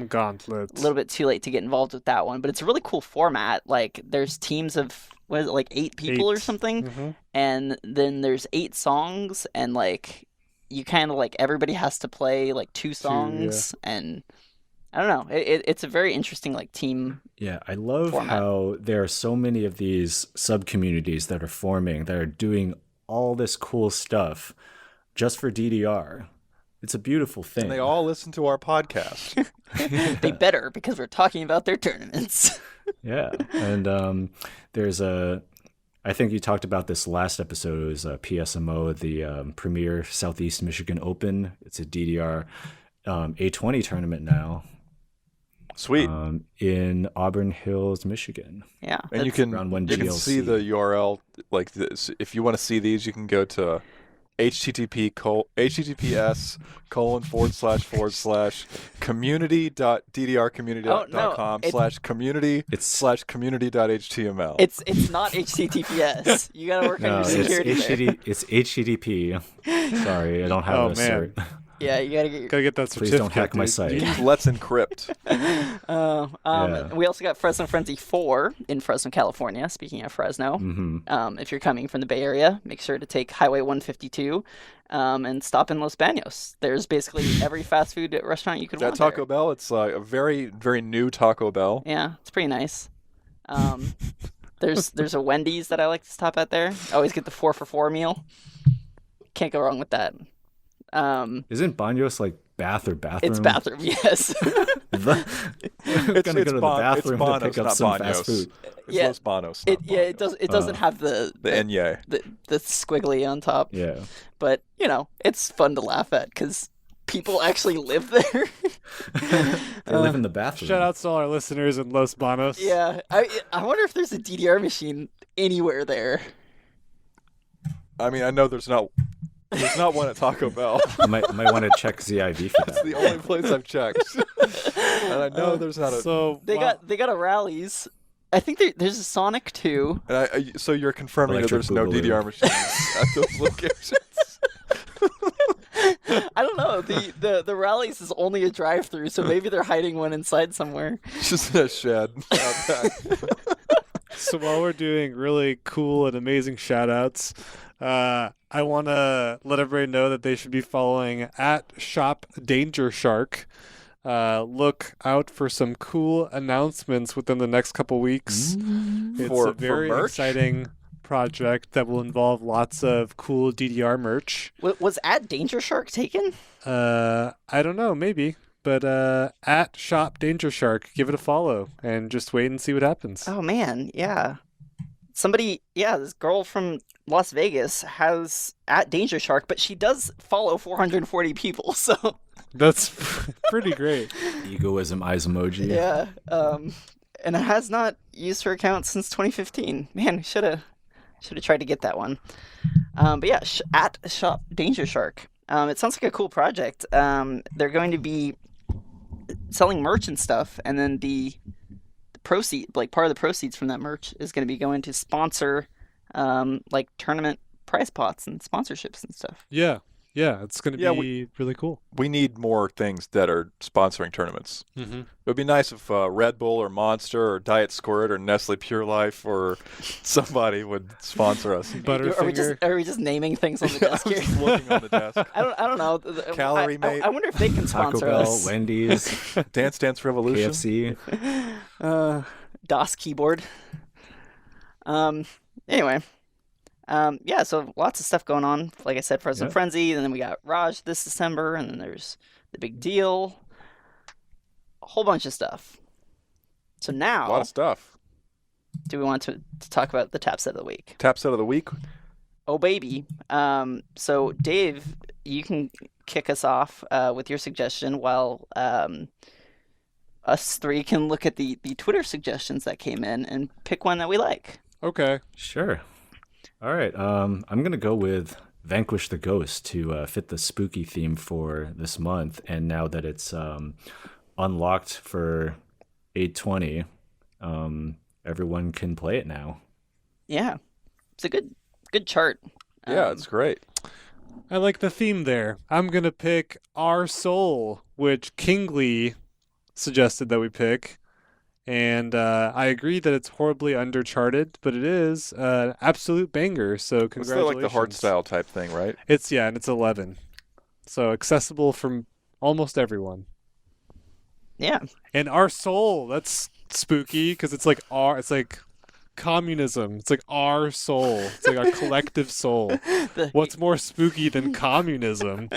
B: Gauntlet.
C: bit too late to get involved with that one, but it's a really cool format. Like, there's teams of what is it, like 8 people or
B: 8.
C: something?
B: Mhm.
C: And then there's 8 songs, and like you kind of like everybody has to play like 2 songs, and I don't know. It's a very interesting like team.
D: Yeah, I love
C: format.
D: how there are so many of these sub-communities that are forming, that are doing all this cool stuff just for DDR. It's a beautiful thing.
A: And they all listen to our podcast.
C: They better, because we're talking about their tournaments.
D: Yeah, and there's I think you talked about this last episode. It was PSMO, the Premier Southeast Michigan Open. It's a DDR A20 tournament now.
A: Sweet.
D: In Auburn Hills, Michigan.
C: Yeah,
A: And you can
D: Round 1
A: you can
D: DLC.
A: see the URL like this. If you want to see these, you can go to http://community.ddrcommunity.com/community/community.html.
C: it's not HTTPS. You gotta work on
D: No,
C: your security there.
D: it's HTTP. Sorry, I don't have
B: Oh,
D: a
B: man.
D: cert.
C: Yeah, you gotta get
B: Gotta get that
D: Please
B: certificate.
D: don't hack my
B: dude.
D: site.
A: Use Let's Encrypt.
D: Yeah.
C: We also got Fresno Frenzy 4 in Fresno, California. Speaking of Fresno, if you're coming from the Bay Area, make sure to take Highway 152 and stop in Los Banos. There's basically every fast food restaurant you could
A: That
C: want
A: Taco
C: there.
A: Bell, it's a very, very new Taco Bell.
C: Yeah, it's pretty nice. There's a Wendy's that I like to stop at there. I always get the 4 for $4 meal. Can't go wrong with that.
D: Isn't Banos like bath or bathroom?
C: It's bathroom, yes.
D: I'm gonna go to the bathroom to
A: Banos,
D: pick up
A: not
D: some
A: Banos.
D: fast food.
A: It's
C: Yeah.
A: Los Banos.
C: It
A: not Banos.
C: doesn't have the
A: Enye.
C: the squiggly on top.
D: Yeah.
C: But it's fun to laugh at because people actually live there.
D: They live in the bathroom.
B: Shout outs to all our listeners in Los Banos.
C: Yeah, I wonder if there's a DDR machine anywhere there.
A: I mean, I know there's not one at Taco Bell.
D: might want to check ZIV for
A: It's
D: that.
A: the only place I've checked. And I know there's not a.
B: So
C: They got a Rallies. I think there's a Sonic too.
A: And so you're confirming
D: Electric
A: that there's no
D: Boogaloo.
A: DDR machines at those locations.
C: I don't know. The Rallies is only a drive-through, so maybe they're hiding one inside somewhere.
A: Just in a shed out back.
B: So while we're doing really cool and amazing shout outs, I want to let everybody know that they should be following at Shop Danger Shark. Look out for some cool announcements within the next couple weeks. It's
A: For
B: a very
A: merch?
B: exciting project that will involve lots of cool DDR merch.
C: Was at Danger Shark taken?
B: I don't know, maybe. But at Shop Danger Shark, give it a follow and just wait and see what happens.
C: Oh man, yeah. This girl from Las Vegas has at Danger Shark, but she does follow 440 people, so
B: That's pretty great.
D: Egoism eyes emoji.
C: yeah. And it has not used her account since 2015. Man, should have tried to get that one. But yeah, at Shop Danger Shark. It sounds like a cool project. They're going to be selling merch and stuff, and then the proceed, like part of the proceeds from that merch, is going to be going to sponsor like tournament prize pots and sponsorships and stuff.
B: Yeah, it's going to
A: Yeah,
B: be really cool.
A: We need more things that are sponsoring tournaments.
B: Mm-hmm.
A: It would be nice if Red Bull or Monster or Diet Squirt or Nestle Pure Life or somebody would sponsor us.
B: Butterfinger.
C: Are we just naming things on the desk
A: I'm
C: here?
A: just looking on the desk.
C: I don't know.
A: Calorie
C: I
A: Mate.
C: wonder if they can
D: Taco
C: sponsor
D: Bell,
C: us.
D: Wendy's,
A: Dance Dance Revolution.
D: KFC.
C: DOS keyboard. Anyway. Yeah, so lots of stuff going on. Like I said, Fresno
D: Yeah.
C: Frenzy, and then we got Raj this December, and then there's the big deal. A whole bunch of stuff. So
A: A lot
C: now,
A: of stuff.
C: do we want to talk about the tap set of the week?
A: Tap set of the week.
C: Oh, baby. So, Dave, you can kick us off with your suggestion while us three can look at the Twitter suggestions that came in and pick one that we like.
B: Okay.
D: Sure. All right. I'm going to go with Vanquish the Ghost to fit the spooky theme for this month. And now that it's unlocked for 820, everyone can play it now.
C: Yeah. It's a good chart.
A: Yeah, it's great.
B: I like the theme there. I'm going to pick Our Soul, which Kingly suggested that we pick. And I agree that it's horribly undercharted, but it is an absolute banger. So
A: It's
B: congratulations.
A: like the hard style type thing, right?
B: And it's 11. So accessible from almost everyone.
C: Yeah.
B: And our soul, that's spooky because it's like communism. It's like our soul. It's like our collective soul. What's more spooky than communism?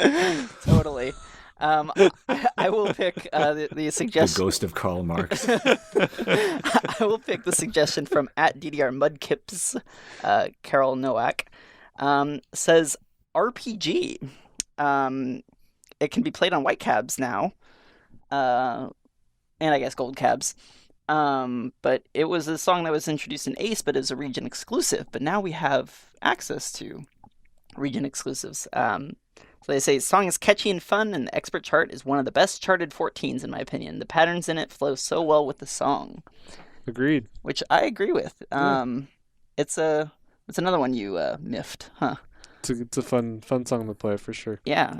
C: Totally. I will pick the
D: The
C: suggestion.
D: ghost of Karl Marx.
C: I will pick the suggestion from at DDR Mudkips. Carol Nowak says RPG. It can be played on white cabs now, and I guess gold cabs. But it was a song that was introduced in Ace, but is a region exclusive. But now we have access to region exclusives. So they say, song is catchy and fun, and the expert chart is one of the best charted 14s in my opinion. The patterns in it flow so well with the song.
B: Agreed.
C: Which I agree with. It's another one you miffed, huh?
B: It's a fun song to play for sure.
C: Yeah,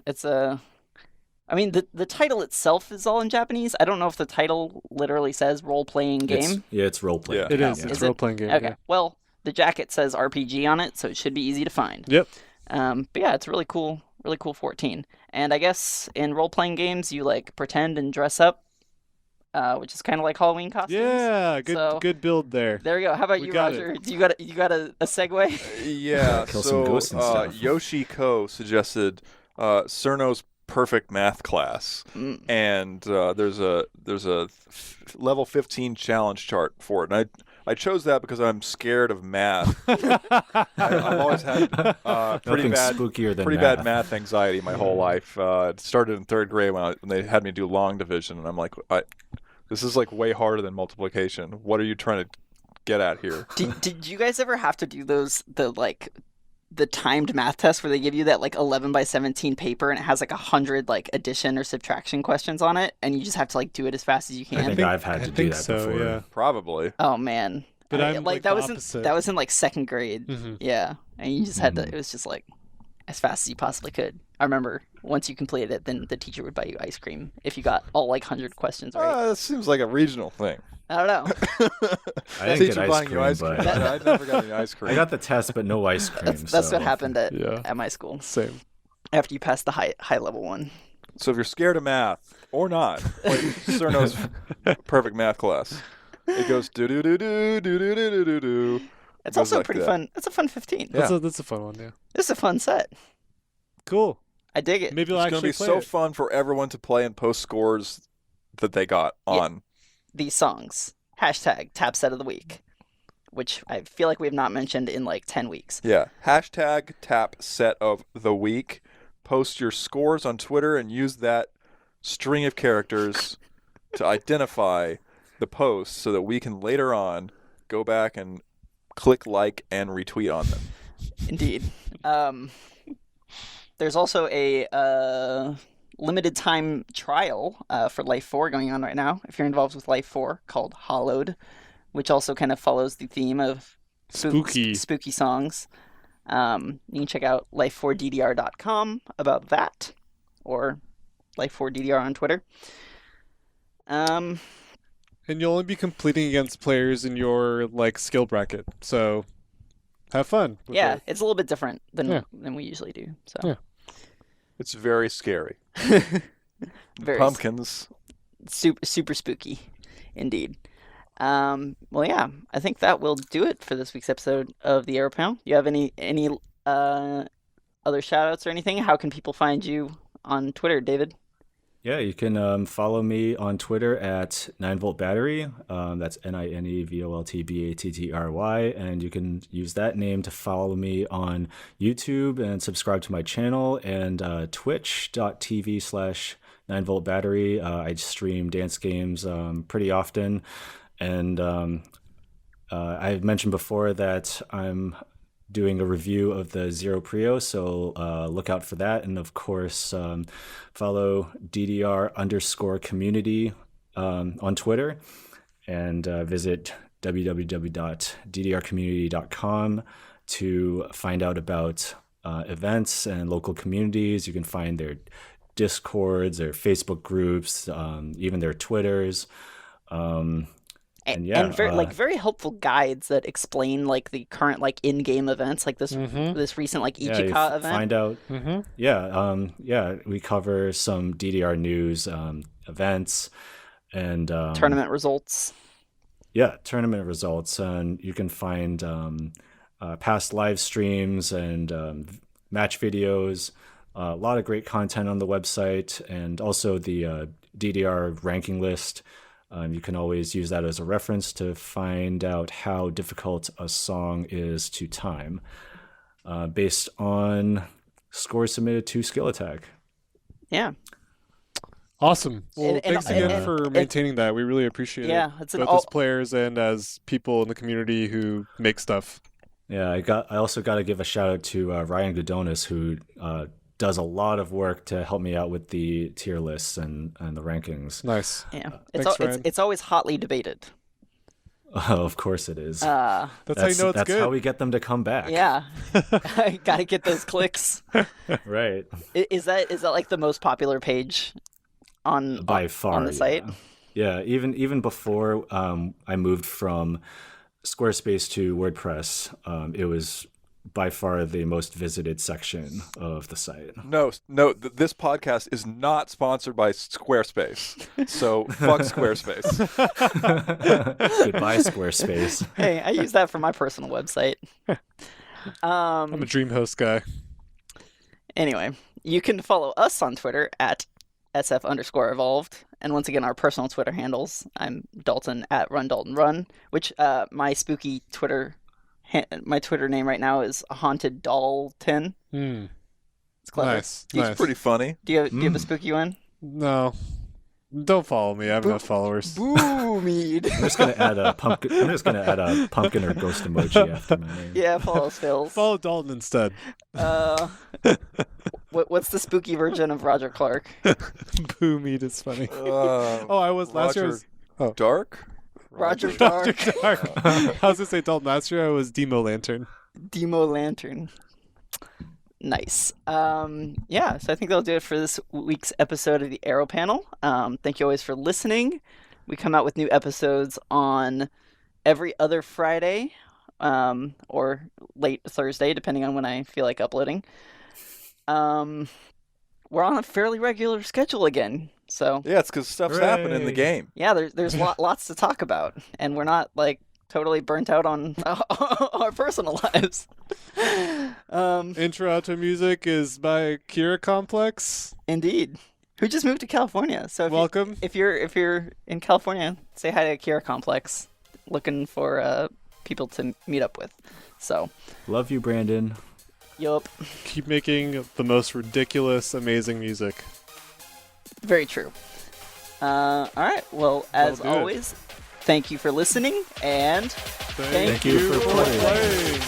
C: I mean, the title itself is all in Japanese. I don't know if the title literally says role-playing game.
D: It's role playing.
A: Yeah.
B: It is.
C: Yeah.
B: It's
C: Is
B: a
C: it?
B: role-playing game.
C: Okay,
B: Yeah.
C: well, the jacket says RPG on it, so it should be easy to find.
B: Yep.
C: But yeah, it's a really cool 14. And I guess in role-playing games, you like pretend and dress up, which is kind of like Halloween costumes.
B: Yeah. Good build there.
C: There we go. How about
B: We
C: you,
B: got
C: Roger? You got a segue?
A: Yeah.
D: Kill some ghosts and stuff.
A: Yoshi Ko suggested Cirno's perfect math class, and there's a level 15 challenge chart for it. And I chose that because I'm scared of math. I've always had pretty
D: Nothing spookier than
A: bad math anxiety my whole life. It started in third grade when they had me do long division, and I'm like, this is like way harder than multiplication. What are you trying to get at here?
C: Did you guys ever have to do the timed math test where they give you that like 11 by 17 paper and it has like 100 like addition or subtraction questions on it, and you just have to like do it as fast as you
D: I
C: can?
D: think I've had to do that
B: so,
D: before.
B: yeah.
A: Probably.
C: Oh man.
B: But I'm like
C: that
B: the
C: was
B: opposite.
C: that was in like second grade.
B: Mhm.
C: Yeah, and you just had to. It was just like as fast as you possibly could. I remember once you completed it, then the teacher would buy you ice cream if you got all like 100 questions right.
A: That seems like a regional thing.
C: I don't know.
D: I didn't
A: Teacher
D: get ice
A: buying you
D: cream,
A: ice cream.
D: but
A: I never got any ice cream.
D: I got the test, but no ice cream.
C: That's
D: so-
C: what happened
B: Yeah.
C: at my school
B: Same.
C: after you passed the high level one.
A: So if you're scared of math or not, like Cirno's perfect math class, it goes do do do do do do do do do.
C: It's
A: Goes
C: also
A: like
C: pretty
A: that.
C: fun. It's a fun 15.
A: Yeah.
B: That's a fun one. Yeah.
C: This is a fun set.
B: Cool.
C: I dig it.
B: Maybe we'll
A: It's going to
B: actually
A: be
B: play
A: so
B: it.
A: fun for everyone to play and post scores that they got on.
C: These songs. Hashtag tap set of the week, which I feel like we have not mentioned in like 10 weeks.
A: Yeah. Hashtag tap set of the week. Post your scores on Twitter and use that string of characters to identify the posts so that we can later on go back and click like and retweet on them.
C: Indeed. There's also a limited time trial for Life 4 going on right now, if you're involved with Life 4, called Hollowed, which also kind of follows the theme of spooky songs. You can check out life4ddr.com about that, or Life4ddr on Twitter.
B: And you'll only be competing against players in your like skill bracket. So have fun. with
C: Yeah,
B: it.
C: it's a little bit different than
B: Yeah.
C: we usually do. So
B: Yeah.
A: It's very scary.
C: very
A: Pumpkins.
C: super spooky, indeed. Well, yeah, I think that will do it for this week's episode of the Arrow Panel. You have any other shout outs or anything? How can people find you on Twitter, David?
D: Yeah, you can follow me on Twitter at Ninevolt Battery. That's NineVoltBattry, and you can use that name to follow me on YouTube and subscribe to my channel and twitch.tv/9Volt Battery. I stream dance games pretty often, and I've mentioned before that I'm doing a review of the Zero Prio, so look out for that. And of course, follow DDR_community on Twitter, and visit www.ddrcommunity.com to find out about events and local communities. You can find their Discords, their Facebook groups, even their Twitters. And yeah,
C: very helpful guides that explain like the current like in-game events, like this recent like
D: yeah, you
C: Ichika event.
D: find out. Yeah, we cover some DDR news, events, and
C: Tournament results.
D: Yeah, tournament results, and you can find past live streams and match videos. A lot of great content on the website, and also the DDR ranking list. You can always use that as a reference to find out how difficult a song is to time, based on scores submitted to Skill Attack.
C: Yeah.
B: Awesome. Well, thanks again for maintaining that. We really appreciate it.
C: Yeah, it's
B: both as players and as people in the community who make stuff.
D: Yeah, I also got to give a shout out to Ryan Godonis, who does a lot of work to help me out with the tier lists and the rankings.
B: Nice.
C: Yeah,
B: Thanks,
C: it's always hotly debated.
D: Of course it is.
B: That's how you know it's
D: that's
B: good.
D: how we get them to come back.
C: Yeah, I gotta get those clicks.
D: Right.
C: Is that like the most popular page on
D: by far
C: on the site?
D: Yeah, even before I moved from Squarespace to WordPress, it was by far the most visited section of the site.
A: No, this podcast is not sponsored by Squarespace. So fuck Squarespace.
D: Goodbye, Squarespace.
C: Hey, I use that for my personal website.
B: I'm a DreamHost guy.
C: Anyway, you can follow us on Twitter at SF_evolved. And once again, our personal Twitter handles. I'm Dalton at RunDaltonRun, which my spooky my Twitter name right now is Haunted Dalton. It's clever.
B: Nice.
A: It's pretty funny.
C: Do you have a spooky one?
B: No. Don't follow me. I have enough followers.
C: Boo-mead.
D: I'm just gonna add a pumpkin or ghost emoji after my name.
C: Yeah, follow us, Phils.
B: Follow Dalton instead.
C: What's the spooky version of Roger Clark?
B: Boo meat is funny. I was last year.
A: Dark.
C: Roger Dark.
B: I was gonna say Dalton. Last year I was Demo Lantern.
C: Demo Lantern. Nice. Yeah, so I think that'll do it for this week's episode of the Arrow Panel. Thank you always for listening. We come out with new episodes on every other Friday, or late Thursday, depending on when I feel like uploading. We're on a fairly regular schedule again. So
A: yeah, it's because stuff's happening in the game.
C: Yeah, there's lots to talk about, and we're not like totally burnt out on our personal lives.
B: Intro outro music is by Kira Complex.
C: Indeed, who just moved to California. So
B: welcome.
C: If you're in California, say hi to Kira Complex. Looking for people to meet up with. So
D: love you, Brandon.
C: Yup.
B: Keep making the most ridiculous, amazing music.
C: Very true. All right. Well, as always, thank you for listening, and
B: thank you for playing.